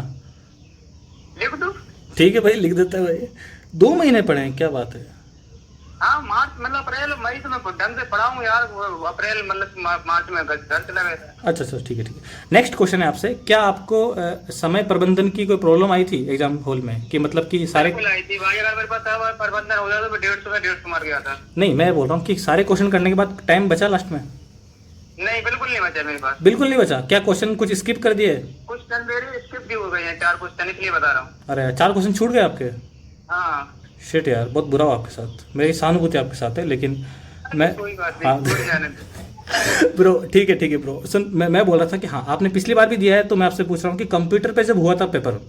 लिख दो। ठीक है भाई, लिख देता है भाई। 2 महीने पढ़े हैं, क्या बात है। हाँ, मार्च मतलब अप्रैल मई से मैं ढंग से पढ़ा हूँ यार, अप्रैल मतलब मार्च में घर चला गया था। अच्छा अच्छा, ठीक है ठीक है। नेक्स्ट क्वेश्चन है आपसे, क्या आपको समय प्रबंधन की कोई प्रॉब्लम आई थी एग्जाम हॉल में, कि मतलब कि सारे? बिल्कुल आई थी भाई, अगर मेरे पास समय प्रबंधन हो जाता तो 150 मार गया था। नहीं, मैं बोल रहा हूँ कि सारे क्वेश्चन करने के बाद टाइम बचा लास्ट में? नहीं, बिल्कुल नहीं बचा मेरे पास। बिल्कुल नहीं बचा? क्या क्वेश्चन कुछ स्किप कर दिए? क्वेश्चन मेरे स्किप भी हो गए हैं, 4 क्वेश्चन, इसलिए बता रहा हूँ। अरे, 4 क्वेश्चन छूट गए आपके? हाँ। शिट यार, बहुत बुरा हुआ आपके साथ। मेरी सहानुभूति आपके साथ है, लेकिन मैं, कोई बात हाँ नहीं, कोई जाने दो। ब्रो, ठीक है ब्रो, सुन, मैं बोल रहा था कि हाँ, आपने पिछली बार भी दिया है, तो मैं आपसे पूछ रहा हूँ कि कंप्यूटर पे जब हुआ था पेपर,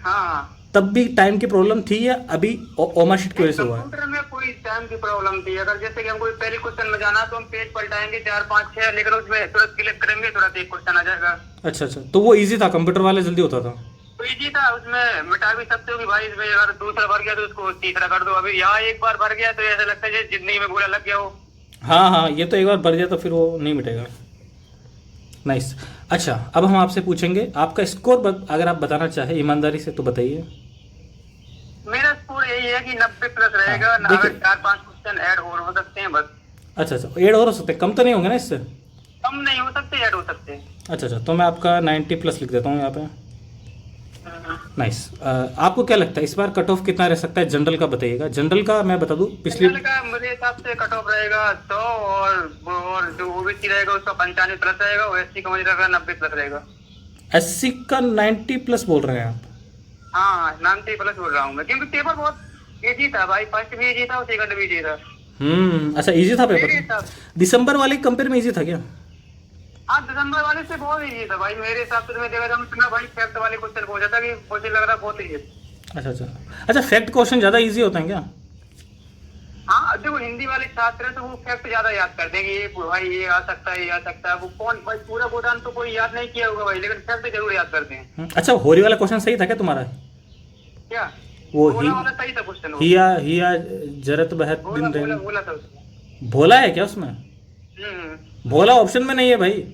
हाँ, तब भी टाइम की प्रॉब्लम थी या अभी ओमा शीट की वजह से हुआ है? कंप्यूटर में कोई टाइम की प्रॉब्लम थी, अगर जैसे कि हमको पहले क्वेश्चन में जाना तो हम पेज पलटाएंगे 4 5 6, लेकिन उसमें तुरंत क्लिक करेंगे तुरंत एक क्वेश्चन आ जाएगा। अच्छा अच्छा, तो वो इजी था, कंप्यूटर वाले जल्दी होता था? तो इजी था, उसमें मिटा भी सकते हो कि भाई इसमें अगर दूसरा भर गया तो उसको तीसरा कर दो। अभी यहाँ एक बार भर गया तो ऐसा लगता है जैसे जिंदगी में बुरा लग गया हो। हाँ हाँ, ये तो एक बार भर जाए तो फिर वो नहीं मिटेगा। नाइस। अच्छा, अब हम आपसे पूछेंगे आपका स्कोर, अगर आप बताना चाहें ईमानदारी से तो बताइए। मेरा स्कोर यही है कि 90 प्लस रहेगा। हाँ, अगर 4 5 क्वेश्चन ऐड और हो सकते हैं बस। अच्छा अच्छा, ऐड और हो सकते हैं, कम तो नहीं होंगे ना इससे? कम नहीं हो सकते, ऐड हो सकते हैं। अच्छा अच्छा, तो मैं आपका 90 प्लस लिख देता हूँ यहाँ पे। नाइस। आपको क्या लगता है इस बार कट ऑफ कितना रह सकता है? जनरल का बताइएगा। जनरल का मैं बता दूं, पिछली जनरल का मेरे हिसाब से कट ऑफ रहेगा 100, और जो ओबीसी रहेगा उसका 95 प्लस रहेगा, और एससी का मुझे लग रहा है 90 प्लस रहेगा। एससी का 90 प्लस बोल रहे हैं आप? हाँ, 90 प्लस बोल रहा हूँ मैं, क्योंकि पेपर बहुत इजी था भाई, फर्स्ट भी इजी था और सेकंड भी इजी था। अच्छा, इजी था मेरे पेपर? हिसाब से दिसंबर वाले कंपेयर में इजी था क्या? हाँ, दिसंबर वाले से बहुत इजी था भाई मेरे हिसाब से। मैं देखा था उसमें भाई फैक्ट वाले क्वेश्चन पूछा था कि मुझे लग रहा बहुत इजी। अच्छा अच्छा अच्छा, फैक्ट क्वेश्चन ज़्यादा इजी होता है क्या? हाँ, देखो हिंदी वाले छात्र हैं तो वो फैक्ट ज्यादा याद करते हैं कि ये भाई ये आ सकता है, ये आ सकता है। वो कौन भाई पूरा गोदान तो कोई याद नहीं किया होगा भाई, लेकिन फैक्ट जरूर याद करते हैं। अच्छा, होरी वाला क्वेश्चन सही था क्या तुम्हारा? क्या वो बोला वाला सही था क्वेश्चन? हिया जरत बहत दिन बोला दिन बोला था उसमें। भोला है क्या उसमें? भोला ऑप्शन में नहीं है भाई।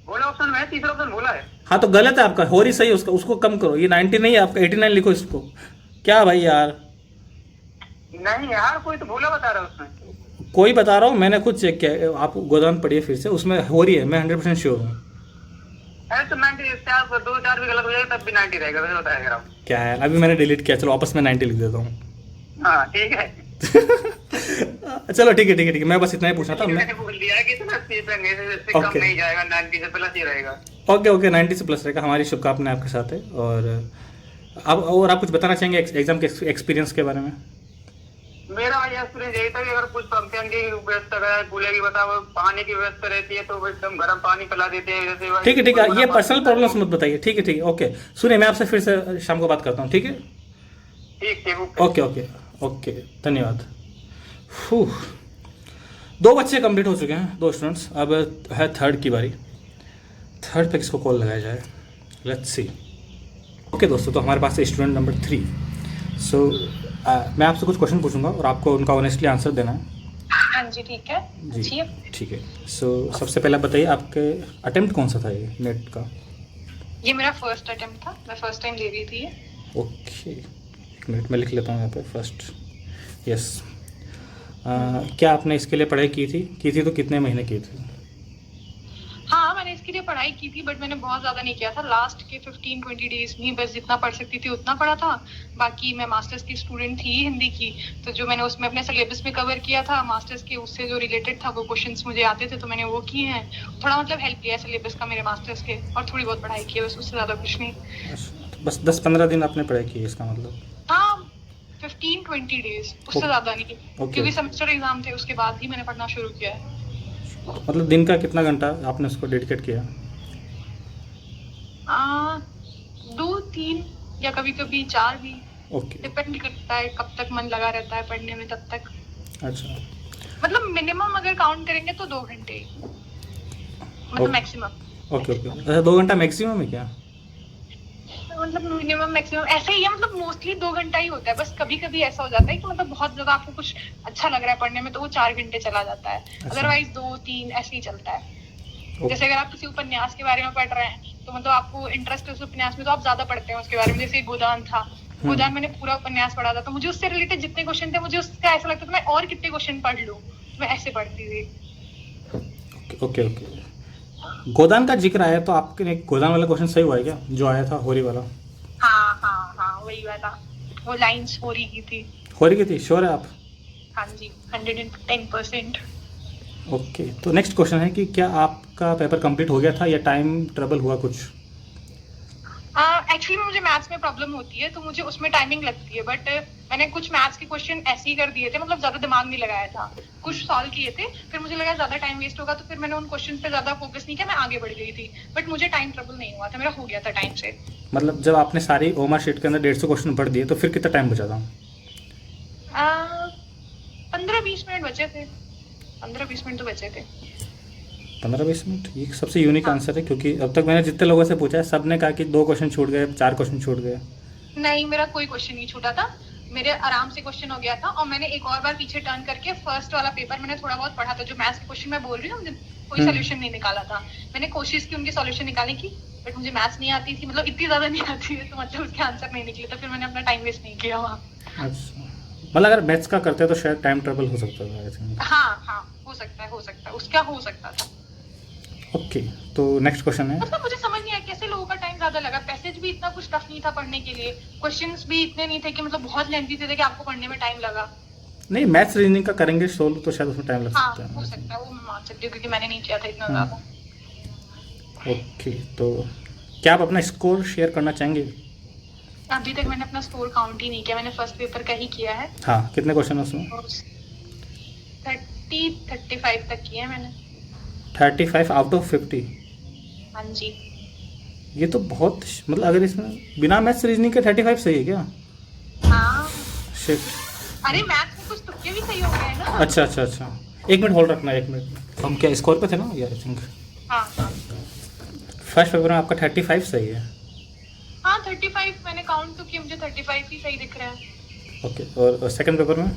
बोला ऑप्शन में है, तीसरा ऑप्शन बोला है। हाँ, तो गलत है आपका, होरी सही है उसका, उसको कम करो। ये 90 नहीं है आपका, 89 लिखो इसको। क्या भाई यार, नहीं यार, कोई तो बोला बता रहा है उसमें। कोई बता रहा हूँ, मैंने खुद चेक किया। आप गोदान पढ़िए फिर से, उसमें होरी है, मैं 100% श्योर हूँ। अरे तो 90 इससे आप 2-4 भी गलत हो जाएगा तब भी 90 रहेगा, वैसे होता है अगर आप। क्या है, अभी मैंने डिलीट किया, चलो वापस मैं 90 लिख देता हूँ। हाँ ठीक है। चलो ठीक है ठीक है ठीक है, मैं बस इतना ही पूछना था। मैं मैंने बोल दिया कि इतना सीट रहेंगे, इससे कम Okay. नहीं जाएगा, 90 से प्लस ही रहेगा। ओके ओके, 90 से प्लस रहेगा, हमारी शुभकामनाएं आपके साथ है। और अब और आप कुछ बताना चाहेंगे एग्जाम के एक्सपीरियंस के बारे में? मेरा भाई एक्सपीरियंस यही था कि अगर कुछ फंक्शन की व्यवस्था है, कूलर की बताओ, पानी की व्यवस्था रहती है तो एकदम गर्म पानी पिला देते हैं जैसे भाई। ठीक है ठीक है, ये पर्सनल पानी- प्रॉब्लम्स मत बताइए। ठीक है ठीक है, ओके। सुनिए, मैं आपसे फिर से शाम को बात करता हूँ, ठीक है? ठीक है ओके ओके ओके, धन्यवाद। फूह, 2 बच्चे कंप्लीट हो चुके हैं, 2 स्टूडेंट्स। अब है थर्ड की बारी। थर्ड पे किसको कॉल लगाया जाए, लेट्स सी। ओके दोस्तों, तो हमारे पास है स्टूडेंट नंबर 3। सो मैं आपसे कुछ क्वेश्चन पूछूंगा और आपको उनका ऑनेस्टली आंसर देना है। हाँ जी ठीक है। जी अच्छी है। ठीक है। सो सबसे पहले बताइए, आपके अटेम्प्ट कौन सा था ये नेट का? ये मेरा फर्स्ट अटेम्प्ट था, मैं फर्स्ट टाइम दे रही थी ये। ओके, 1 मिनट में लिख लेता हूँ यहाँ पे फर्स्ट। यस। क्या आपने इसके लिए पढ़ाई की थी तो कितने महीने की थी? हाँ मैंने इसके लिए पढ़ाई की थी, बट मैंने बहुत ज़्यादा नहीं किया था। लास्ट के 15-20 डेज में बस जितना पढ़ सकती थी उतना पढ़ा था। बाकी मैं मास्टर्स की स्टूडेंट थी हिंदी की, तो जो मैंने उसमें अपने सिलेबस में कवर किया था मास्टर्स के, उससे जो रिलेटेड था वो क्वेश्चंस मुझे आते थे तो मैंने वो किए हैं। थोड़ा मतलब हेल्प किया सिलेबस का मेरे मास्टर्स के, और थोड़ी बहुत पढ़ाई की है बस, उससे ज़्यादा कुछ नहीं। अच्छा, तो बस 10-15 दिन आपने पढ़ाई की है इसका मतलब? हाँ 15-20 डेज, उससे ज़्यादा नहीं। ओके। क्योंकि सेमेस्टर एग्जाम थे, उसके बाद ही मैंने पढ़ना शुरू किया है। मतलब दिन का कितना घंटा आपने उसको डेडिकेट किया? 2-3 या कभी कभी 4 भी, ओके। डिपेंड करता है कब तक मन लगा रहता है पढ़ने में तब तक। अच्छा मतलब मिनिमम अगर काउंट करेंगे तो 2 घंटे ही, मतलब ओके। मैक्सिमम। ओके ओके, अच्छा 2 घंटा मैक्सिमम है क्या? मतलब मिनिमम मैक्सिमम ऐसे ही है, मतलब मोस्टली 2 घंटा ही होता है। बस कभी कभी ऐसा हो जाता है कि मतलब बहुत ज्यादा आपको कुछ अच्छा लग रहा है पढ़ने में तो वो 4 घंटे चला जाता है, अदरवाइज 2-3 ऐसे ही चलता है। जैसे अगर आप किसी उपन्यास के बारे में पढ़ रहे हैं तो मतलब आपको इंटरेस्ट है उस उपन्यास में तो आप ज्यादा पढ़ते हैं उसके बारे में। जैसे गोदान था, गोदान मैंने पूरा उपन्यास पढ़ा था तो मुझे उससे रिलेटेड जितने क्वेश्चन थे मुझे उसका ऐसा लगता था मैं और कितने क्वेश्चन पढ़ लूं, मैं ऐसे पढ़ती थी। ओके ओके, गोदान का जिक्र आया तो आपके गोदान वाला क्वेश्चन सही हुआ है क्या, जो आया था होरी वाला? हाँ वही वाला, वो लाइंस होरी की थी। होरी की थी, श्योर है आप? हाँ जी 110%। ओके, तो नेक्स्ट क्वेश्चन है कि क्या आपका पेपर कंप्लीट हो गया था या टाइम ट्रबल हुआ कुछ? एक्चुअली मुझे मैथ्स में प्रॉब्लम होती है तो मुझे उसमें टाइमिंग लगती है, बट मैंने कुछ मैथ्स के क्वेश्चन ऐसे ही कर दिए थे, मतलब ज्यादा दिमाग नहीं लगाया था, कुछ सॉल्व किए थे। फिर मुझे लगा ज्यादा टाइम वेस्ट होगा तो फिर मैंने उन क्वेश्चन पे ज्यादा फोकस नहीं किया, मैं आगे बढ़ गई थी। बट मुझे टाइम ट्रबल नहीं हुआ था, मेरा हो गया था टाइम से। मतलब जब आपने सारी ओमर शीट के अंदर 150 क्वेश्चन पढ़ दिए तो फिर कितना टाइम बचा था? 15-20 मिनट बचे थे, 15-20 मिनट तो बचे थे। 15-20 मिनट, ये सबसे यूनिक आंसर है, क्योंकि अब तक मैंने जितने लोगों से पूछा है सब ने कहा कि 2 क्वेश्चन छूट गए, 4 क्वेश्चन छूट गए। नहीं मेरा कोई क्वेश्चन नहीं छूटा था, मेरे आराम से क्वेश्चन हो गया था। और मैंने एक और बार पीछे टर्न करके फर्स्ट वाला पेपर मैंने थोड़ा बहुत पढ़ा था, जो मैथ्स के क्वेश्चन मैं बोल रही हूँ, मुझे कोई सोल्यूशन नहीं निकाला था। मैंने कोशिश की उनके सोल्यूशन निकालने की, बट मुझे मैथ्स नहीं आती थी, मतलब इतनी ज्यादा नहीं आती है तो मतलब उसके आंसर नहीं निकले, तो फिर मैंने अपना टाइम वेस्ट नहीं किया वहाँ। अच्छा, मतलब अगर मैथ्स का करते तो शायद टाइम ट्रबल हो सकता था, आई थिंक। हाँ हो सकता है उसका हो सकता था। ओके, तो नेक्स्ट क्वेश्चन है। मतलब मुझे समझ नहीं आया कैसे लोगों का टाइम ज्यादा लगा, पैसेज भी इतना कुछ टफ नहीं था पढ़ने के लिए, क्वेश्चंस भी इतने नहीं थे कि मतलब बहुत लेंथी थे कि आपको पढ़ने में टाइम लगा। नहीं, मैथ्स रीजनिंग का करेंगे सोल्व तो शायद उसमें टाइम लग हाँ सकता हो है। सकता है, वो मैं मान सकती हूँ क्योंकि मैंने नहीं किया था इतना ज्यादा। ओके, तो क्या आप अपना स्कोर शेयर करना चाहेंगे? अभी तक मैंने अपना स्कोर काउंट ही नहीं किया, मैंने फर्स्ट पेपर का ही किया है। हाँ, कितने क्वेश्चन है उसमें? 30-35 तक किया है मैंने। 35 आउट ऑफ 50? हाँ जी। ये तो बहुत, मतलब अगर इसमें बिना मैथ्स रीजनिंग के 35 सही है क्या? हाँ शिट। अरे मैथ्स में कुछ तुक्के भी सही हो गए हैं ना। अच्छा, 1 मिनट होल्ड रखना, 1 मिनट। हम क्या स्कोर पे थे ना यार, आई थिंक हाँ फर्स्ट पेपर में आपका 35 सही है। हाँ 35 मैंने काउंट तो किया, मुझे 35 ही सही दिख रहा है। ओके, और सेकंड पेपर में?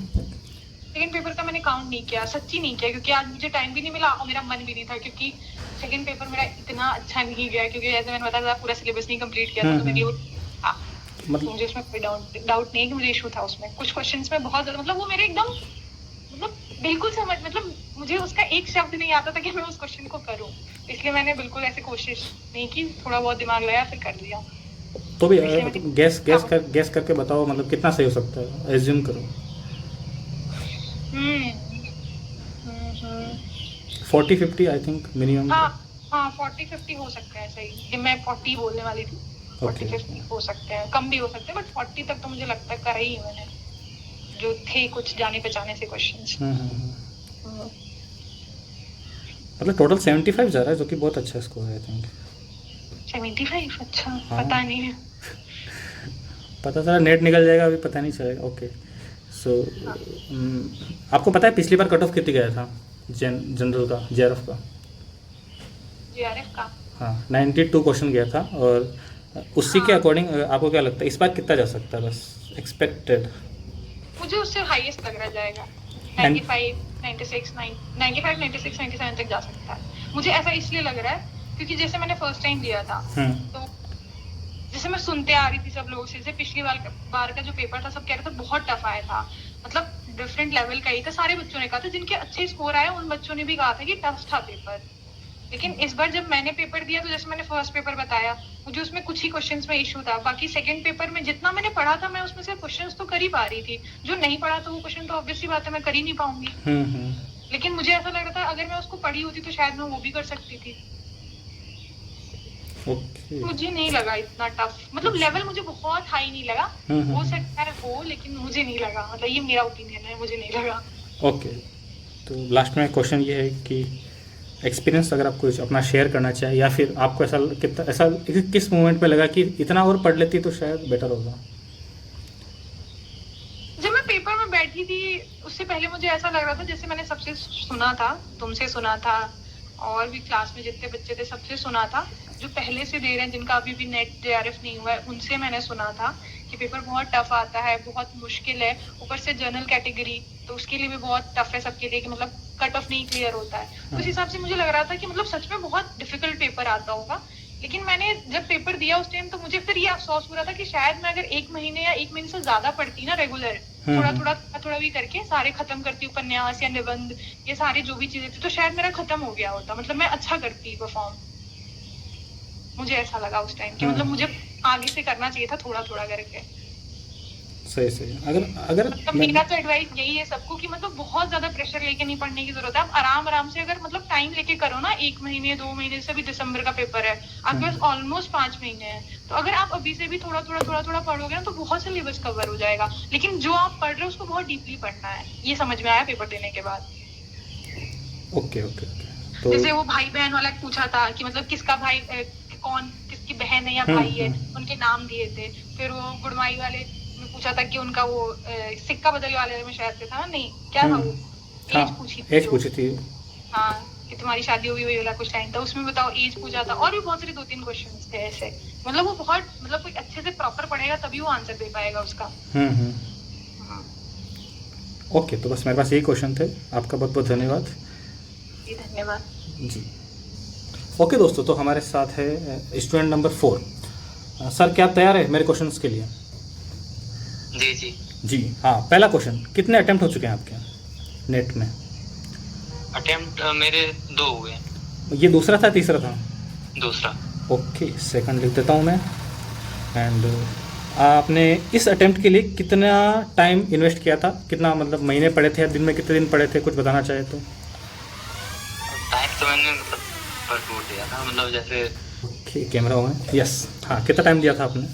सेकंड पेपर का मैंने काउंट नहीं किया, सच्ची नहीं किया, क्योंकि आज मुझे टाइम भी नहीं मिला और मेरा मन भी नहीं था, क्योंकि सेकंड पेपर मेरा इतना अच्छा नहीं गया, क्योंकि जैसे मैंने बताया पूरा सिलेबस नहीं कंप्लीट किया था तो मेरी मतलब मुझे उसमें कोई डाउट नहीं है कि मुझे इशू था उसमें। कुछ क्वेश्चंस में बहुत ज्यादा, मतलब वो मेरे एकदम मतलब बिल्कुल समझ, मतलब मुझे उसका एक शब्द नहीं आता था कि मैं उस क्वेश्चन को करूं, इसलिए मैंने बिल्कुल ऐसे कोशिश नहीं की, थोड़ा बहुत दिमाग लगाया फिर कर लिया। तो भी इसलिए मैंने गैस करके बताओ, मतलब कितना सही हो सकता है, एज्यूम करो। हम्म हम्म, 40-50 आई थिंक मिनिमम। हाँ हाँ 40-50 हो सकता है सही, ये मैं 40 बोलने वाली थी। 40-50 हो सकते हैं, कम भी हो सकते हैं, बट 40 तक तो मुझे लगता है करा ही है मैंने, जो थे कुछ जाने पहचाने से क्वेश्चंस। मतलब टोटल 75 जा रहा है, जो कि बहुत अच्छा स्कोर है आई थिंक। 75? अच्छा, हाँ। पता नहीं है। पता चला नेट निकल जाएगा, अभी पता नहीं चलेगा। ओके सो आपको पता है पिछली बार कट ऑफ कितनी गया था जनरल का, जेआरएफ का? जेआरएफ का हाँ 92 क्वेश्चन गया था, और उसी के अकॉर्डिंग आपको क्या लगता है इस बार कितना जा सकता है, बस एक्सपेक्टेड? मुझे उससे हाईएस्ट लग रहा जाएगा 95, 96, 95, 96, 97 तक जा सकता है। मुझे ऐसा इसलिए लग रहा है क्योंकि जैसे मैंने फर्स्ट टाइम दिया था, तो जैसे मैं सुनते आ रही थी सब लोगों से, जैसे पिछली बार का जो पेपर था सब कह रहे थे बहुत टफ आया था, मतलब डिफरेंट लेवल का ही था। सारे बच्चों ने कहा था, जिनके अच्छे स्कोर आए उन बच्चों ने भी कहा था कि टफ था पेपर। लेकिन इस बार जब मैंने पेपर दिया तो जैसे मैंने फर्स्ट पेपर बताया, मुझे उसमें कुछ ही क्वेश्चंस में इशू था। बाकी सेकंड पेपर में जितना मैंने पढ़ा था मैं उसमें से क्वेश्चंस तो कर ही पा रही थी, जो नहीं पढ़ा था वो क्वेश्चन तो ऑब्वियसली बात है मैं कर ही नहीं पाऊंगी। लेकिन मुझे ऐसा लग रहा था अगर मैं उसको पढ़ी होती तो शायद मैं वो भी कर सकती थी। मुझे नहीं लगा इतना टफ, मतलब लेवल मुझे बहुत हाई नहीं लगा। हो सकता है हो, लेकिन मुझे नहीं लगा, मतलब ये मेरा ओपिनियन है, मुझे नहीं लगा। ओके तो लास्ट में क्वेश्चन ये है कि एक्सपीरियंस अगर आप कुछ अपना शेयर करना चाहे, या फिर आपको ऐसा किस मोमेंट पे लगा कि इतना और पढ़ लेती तो शायद बेटर होगा? जब मैं पेपर में बैठी थी उससे पहले मुझे ऐसा लग रहा था, जैसे मैंने सबसे सुना था, तुमसे सुना था और भी क्लास में जितने बच्चे थे सबसे सुना था, जो पहले से दे रहे हैं जिनका अभी भी नेट जेआरएफ नहीं हुआ है उनसे मैंने सुना था कि पेपर बहुत टफ आता है, बहुत मुश्किल है, ऊपर से जनरल कैटेगरी तो उसके लिए भी बहुत टफ है सबके लिए, कि मतलब कट ऑफ नहीं क्लियर होता है। उस हिसाब से मुझे लग रहा था कि मतलब सच में बहुत डिफिकल्ट पेपर आता होगा। लेकिन मैंने जब पेपर दिया उस टाइम तो मुझे फिर ये अफसोस हो रहा था कि शायद मैं अगर 1 महीने या 1 महीने से ज्यादा पढ़ती ना रेगुलर, थोड़ा भी करके सारे खत्म करती, उपन्यास या निबंध ये सारी जो भी चीजें थी, तो शायद मेरा खत्म हो गया होता, मतलब मैं अच्छा करती परफॉर्म। मुझे ऐसा लगा उस टाइम कि मतलब मुझे आगे से करना चाहिए था थोड़ा थोड़ा करके। सही अगर मतलब मेरा तो एडवाइस यही है सबको कि मतलब बहुत ज्यादा प्रेशर लेके नहीं पढ़ने की जरूरत है। आप आराम से अगर मतलब टाइम लेके करो ना, 1 महीने 2 महीने से भी, दिसंबर का पेपर है आपके पास, ऑलमोस्ट 5 महीने हैं, तो अगर आप अभी से भी थोड़ा पढ़ोगे ना तो बहुत सिलेबस कवर हो जाएगा। लेकिन जो आप पढ़ रहे हो उसको बहुत डीपली पढ़ना है, ये समझ में आया पेपर देने के बाद। ओके तो जैसे वो भाई बहन वाला पूछा था कि मतलब किसका भाई कौन किसकी बहन है या भाई है, उनके नाम दिए थे। फिर वो गुड़माई वाले में पूछा था कि उनका वो सिक्का बदल वाले में शायद था ना, नहीं क्या था वो, एज पूछी थी। हाँ कि तुम्हारी शादी हुई वही वाला कुछ टाइम था, उसमें बताओ एज पूछा था। और भी बहुत सारे 2-3 क्वेश्चन थे ऐसे, मतलब वो बहुत मतलब कोई अच्छे से प्रॉपर पढ़ेगा तभी वो आंसर दे पाएगा उसका। ओके तो बस मेरे पास यही क्वेश्चन थे। आपका बहुत बहुत धन्यवाद। धन्यवाद जी। ओके दोस्तों, तो हमारे साथ है स्टूडेंट नंबर 4। सर क्या आप तैयार है मेरे क्वेश्चंस के लिए? जी हाँ, पहला क्वेश्चन, कितने अटेम्प्ट हो चुके हैं आपके नेट में? अटेम्प्ट मेरे 2 हुए। ये दूसरा था तीसरा था? दूसरा। ओके, सेकंड लिख देता हूँ मैं। एंड आपने इस अटेम्प्ट के लिए कितना टाइम इन्वेस्ट किया था, कितना मतलब महीने पढ़े थे या दिन में कितने दिन पढ़े थे, कुछ बताना चाहे तो? टाइम तो मैंने मतलब भरपूर दिया था, मतलब जैसे ओके कैमरा हो है, यस हाँ, कितना टाइम दिया था आपने?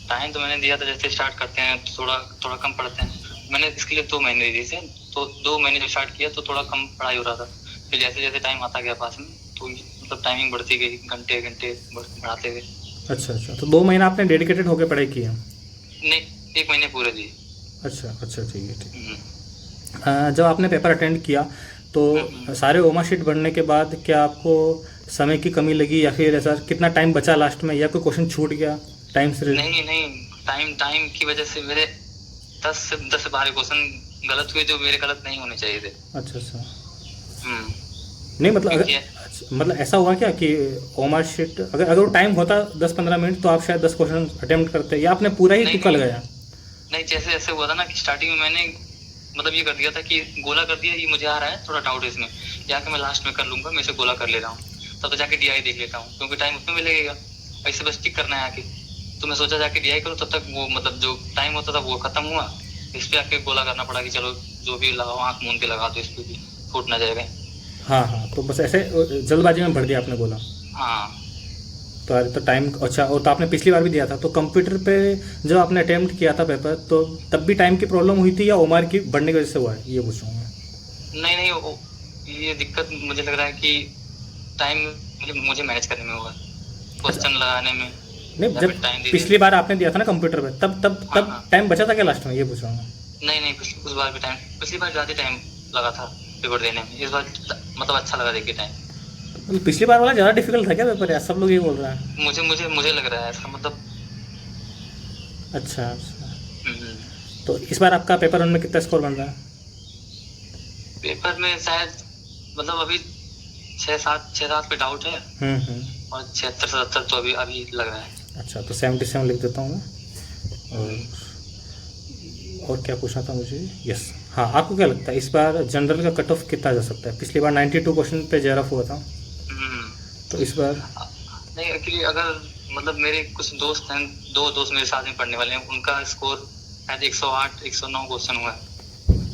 टाइम तो मैंने दिया था, जैसे स्टार्ट करते हैं तो थोड़ा कम पढ़ते हैं, मैंने इसके लिए 2 महीने दिए थे। तो 2 महीने जो स्टार्ट किया तो थोड़ा कम पढ़ाई हो रहा था, फिर जैसे जैसे टाइम आता गया पास में तो मतलब टाइमिंग बढ़ती गई, घंटे बढ़ाते गए। अच्छा, तो 2 महीना आपने डेडिकेटेड होकर पढ़ाई की है? नहीं, 1 महीने पूरे दिए। अच्छा ठीक है। जब आपने पेपर अटेंड किया तो सारे ओमा शीट भरने के बाद क्या आपको समय की कमी लगी, या फिर ऐसा कितना टाइम बचा लास्ट में, या कोई क्वेश्चन छूट गया टाइम से? नहीं, टाइम की वजह से मेरे 10 से 12 क्वेश्चन गलत हुए, जो मेरे गलत नहीं होने चाहिए थे। अच्छा। नहीं मतलब ऐसा हुआ क्या कि ओमा शीट अगर वो टाइम होता 10-15 मिनट तो आप शायद 10 क्वेश्चन अटेम्प्ट करते, या आपने पूरा ही तुक्का लगाया? नहीं, जैसे हुआ था ना कि स्टार्टिंग में मैंने मतलब ये कर दिया था कि गोला कर दिया, ये मुझे आ रहा है थोड़ा डाउट इसमें, या कि मैं लास्ट में कर लूंगा, मैं इसे गोला कर ले रहा हूँ। तब तो जाके DI देख लेता हूँ, क्योंकि टाइम उसमें भी लगेगा, ऐसे बस टिक करना है आके। तो मैं सोचा जाके DI करूँ, तब तक वो मतलब जो टाइम होता था वो खत्म हुआ। इस पे आके गोला करना पड़ा कि चलो जो भी लगाओ आँख मूंद के लगा दो, इस पे भी फूट ना जाएगा। हाँ, तो बस ऐसे जल्दबाजी में भर दिया आपने गोला। हाँ। तो अरे तो टाइम अच्छा, और तो आपने पिछली बार भी दिया था, तो कंप्यूटर पे जब आपने अटेम्प्ट किया था पेपर, तो तब भी टाइम की प्रॉब्लम हुई थी या उम्र की बढ़ने की वजह से हुआ है, ये पूछ रहा हूँ मैं। नहीं, ये दिक्कत मुझे लग रहा है कि टाइम मुझे मैनेज करने में होगा, क्वेश्चन लगाने में। नहीं, जब पिछली बार आपने दिया था ना कंप्यूटर पे, तब टाइम बचा था क्या लास्ट में, ये पूछ रहा हूँ मैं। नहीं, उस बार भी टाइम, पिछली बार ज़्यादा टाइम लगा था पेपर देने में, इस बार मतलब अच्छा लगा देखिए टाइम। मतलब पिछली बार वाला ज़्यादा डिफिकल्ट था क्या पेपर, यार सब लोग ये बोल रहे हैं। मुझे लग रहा है ऐसा, मतलब। अच्छा। तो इस बार आपका पेपर 1 में कितना स्कोर बन रहा है? पेपर में शायद मतलब अभी 6-7 पे डाउट है, और 76-77 तो अभी लग रहा है। अच्छा, तो 77 लिख देता हूँ मैं। और क्या पूछना था मुझे, यस हाँ, आपको क्या लगता है इस बार जनरल का कट ऑफ कितना जा सकता है? पिछली बार 92 क्वेश्चन पे JRF हुआ था, तो इस बार नहीं। एक्चुअली अगर मतलब मेरे कुछ दोस्त हैं, 2 दोस्त मेरे साथ में पढ़ने वाले हैं, उनका स्कोर शायद 108-109 क्वेश्चन हुआ है,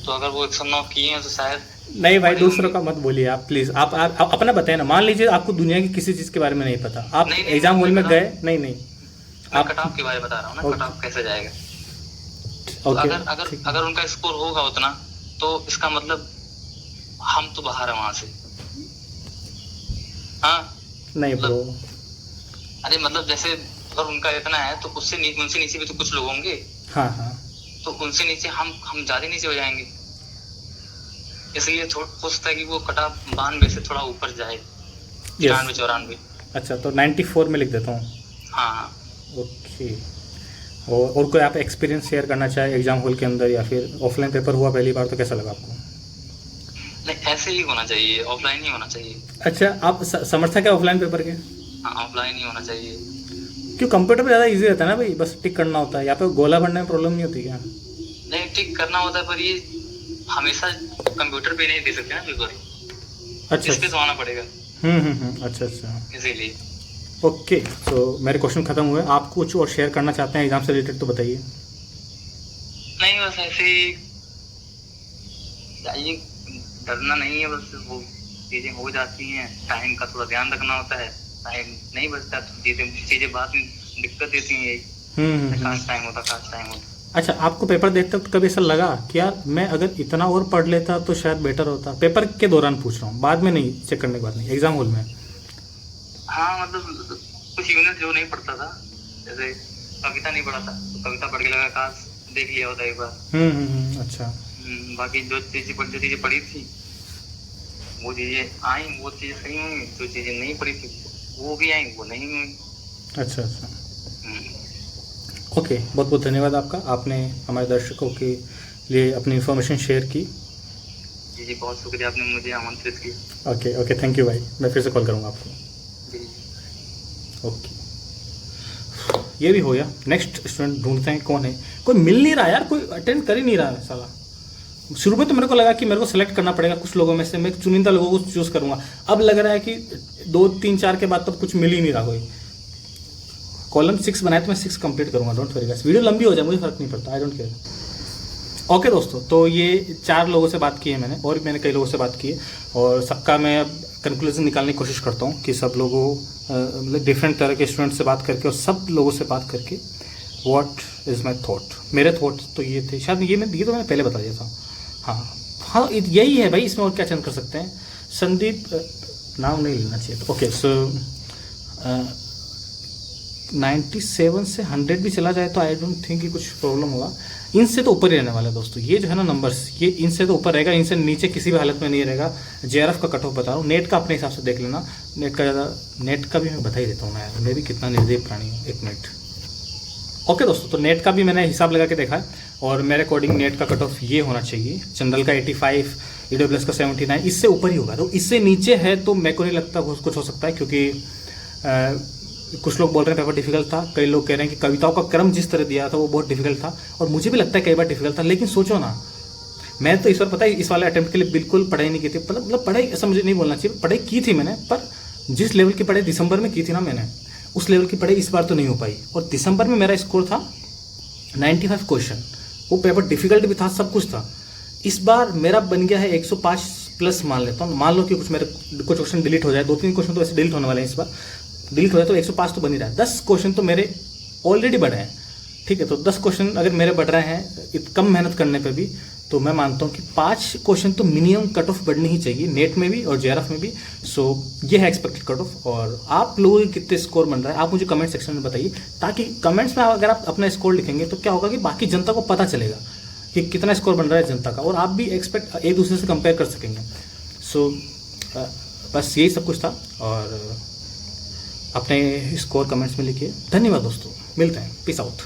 तो अगर वो 109 किए हैं तो शायद। नहीं भाई, दूसरों का मत बोलिए आप प्लीज़, आप अपना बताए ना। मान लीजिए आपको दुनिया की किसी चीज़ के बारे में नहीं पता, आप एग्जाम हॉल में गए, नहीं आप कट ऑफ के बारे में बता रहा हूँ ना, कट ऑफ कैसे जाएगा। तो अगर उनका स्कोर होगा उतना, तो इसका मतलब हम तो बाहर है वहां से। हाँ नहीं ब्रो, अरे मतलब जैसे अगर उनका इतना है तो उनसे नीचे भी तो कुछ लोग होंगे। हाँ, तो उनसे नीचे हम ज्यादा नीचे हो जाएंगे, इसलिए हो सकता है कि वो कट ऑफ 92 से थोड़ा ऊपर जाए, 93-94। अच्छा, तो 94 में लिख देता हूँ। हाँ, ओके। और कोई आप एक्सपीरियंस शेयर करना चाहे एग्जाम हॉल के अंदर, या फिर ऑफलाइन पेपर हुआ पहली बार तो कैसा लगा आपको? नहीं, ऐसे ही होना चाहिए, ऑफलाइन ही होना चाहिए। अच्छा, आप समर्थक है ऑफलाइन पेपर के? हाँ, ऑफलाइन ही होना चाहिए। क्यों, कंप्यूटर पे ज़्यादा इजी रहता है ना भाई, बस टिक करना होता है, यहाँ पे गोला भरने में प्रॉब्लम नहीं होती क्या? नहीं, टिक करना होता है, पर ये हमेशा कंप्यूटर पे नहीं दे सकते ना पेपर। अच्छा, इस पे तो आना पड़ेगा। अच्छा, इसीलिए। ओके, तो मेरे क्वेश्चन खत्म हुए। आप कुछ और शेयर करना चाहते हैं एग्जाम से रिलेटेड तो बताइए। नहीं, बस ऐसे ही चाहिए, डरना नहीं है, बस वो चीज़ें हो जाती हैं, टाइम का थोड़ा ध्यान रखना होता है, टाइम नहीं बचता तो चीज़ें बाद में दिक्कत देती हैं। काश टाइम होता। अच्छा, आपको पेपर देखते वक्त कभी ऐसा लगा कि यार मैं अगर इतना और पढ़ लेता तो शायद बेटर होता? पेपर के दौरान पूछ रहा हूँ, बाद में नहीं, चेक करने के बाद नहीं, एग्जाम हॉल में। हाँ, मतलब कुछ यूनिट जो नहीं पढ़ता था, जैसे कविता नहीं पढ़ा था, तो कविता पढ़ के लगा काश देख लिया होता एक बार। अच्छा। बाकी जो चीज़ें पढ़ी थी वो चीज़ें आई, वो चीज़ें सही हुई, जो चीज़ें नहीं पढ़ी थी वो भी आई, वो नहीं हुई। अच्छा। ओके, बहुत बहुत धन्यवाद आपका, आपने हमारे दर्शकों के लिए अपनी इन्फॉर्मेशन शेयर की। जी, बहुत शुक्रिया, आपने मुझे आमंत्रित किया। ओके, थैंक यू भाई, मैं फिर से कॉल करूँगा आपको। जी। ओके, ये भी हो गया। नेक्स्ट स्टूडेंट ढूंढते हैं कौन है, कोई मिल नहीं रहा यार, कोई अटेंड कर ही नहीं रहा है साला। शुरू में तो मेरे को लगा कि मेरे को सेलेक्ट करना पड़ेगा कुछ लोगों में से, मैं चुनिंदा लोगों को चूज़ करूँगा। अब लग रहा है कि 2, 3, 4 के बाद तब कुछ मिल ही नहीं रहा कोई। कॉलम 6 बनाए तो मैं 6 कंप्लीट करूँगा, डोंट वरी गाइस। वीडियो लंबी हो जाए मुझे फ़र्क नहीं पड़ता, आई डोंट केयर। ओके दोस्तों, तो ये 4 लोगों से बात की है मैंने, और मैंने कई लोगों से बात की है, और सबका मैं अब कंक्लूजन निकालने की कोशिश करता हूँ कि सब लोगों मतलब डिफरेंट तरह के स्टूडेंट से बात करके और सब लोगों से बात करके व्हाट इज़ माई थॉट। मेरे थॉट तो ये थे, शायद ये तो मैंने पहले बता दिया था। हाँ, यही है भाई, इसमें और क्या चेंज कर सकते हैं। संदीप, नाम नहीं लेना चाहिए तो ओके। सो 97 से 100 भी चला जाए तो आई डोंट थिंक कि कुछ प्रॉब्लम होगा। इनसे तो ऊपर ही रहने वाला है दोस्तों, ये जो है ना नंबर्स, ये इनसे तो ऊपर रहेगा, इनसे नीचे किसी भी हालत में नहीं रहेगा। JRF का कट ऑफ बता रहा हूँ, नेट का अपने हिसाब से देख लेना। नेट का भी मैं बता ही देता हूँ मैं, यार मैं भी कितना निर्दयी प्राणी हूँ। 1 मिनट। ओके दोस्तों, तो नेट का भी मैंने हिसाब लगा के देखा है, और मेरे अकॉर्डिंग नेट का कट ऑफ ये होना चाहिए। जनरल का 85, EWS का 79, इससे ऊपर ही होगा। तो इससे नीचे है तो मेरे को नहीं लगता कुछ हो सकता है, क्योंकि कुछ लोग बोल रहे हैं पेपर डिफिकल्ट था, कई लोग कह रहे हैं कि कविताओं का क्रम जिस तरह दिया था वो बहुत डिफिकल्ट था, और मुझे भी लगता है कई बार डिफिकल्ट था। लेकिन सोचो ना, मैं तो इस बार पता है इस वाले अटेम्प्ट के लिए बिल्कुल पढ़ाई नहीं की थी, मतलब पढ़ाई ऐसा मुझे नहीं बोलना चाहिए, पढ़ाई की थी मैंने, पर जिस लेवल की पढ़ाई दिसंबर में की थी ना मैंने, उस लेवल की पढ़ाई इस बार तो नहीं हो पाई। और दिसंबर में मेरा स्कोर था 95 क्वेश्चन, वो पेपर डिफिकल्ट भी था, सब कुछ था। इस बार मेरा बन गया है 105 प्लस मान लेता हूँ। मान लो कि कुछ क्वेश्चन डिलीट हो जाए, 2-3 क्वेश्चन तो ऐसे डिलीट होने वाले हैं इस बार, डिलीट हो जाए तो 105 तो बन ही रहा है। 10 क्वेश्चन तो मेरे ऑलरेडी बढ़े हैं, ठीक है। तो 10 क्वेश्चन अगर मेरे बढ़ रहे हैं कम मेहनत करने पे भी, तो मैं मानता हूँ कि 5 क्वेश्चन तो मिनिमम कट ऑफ बढ़नी ही चाहिए, नेट में भी और जेआरएफ में भी। सो ये है एक्सपेक्टेड कट ऑफ। और आप लोगों के कितने स्कोर बन रहा है आप मुझे कमेंट सेक्शन में बताइए, ताकि कमेंट्स में अगर आप अपना स्कोर लिखेंगे तो क्या होगा कि बाकी जनता को पता चलेगा कि कितना स्कोर बन रहा है जनता का, और आप भी एक दूसरे से कंपेयर कर सकेंगे। सो बस यही सब कुछ था, और अपने स्कोर कमेंट्स में लिखिए। धन्यवाद दोस्तों, मिलते हैं, पीस आउट।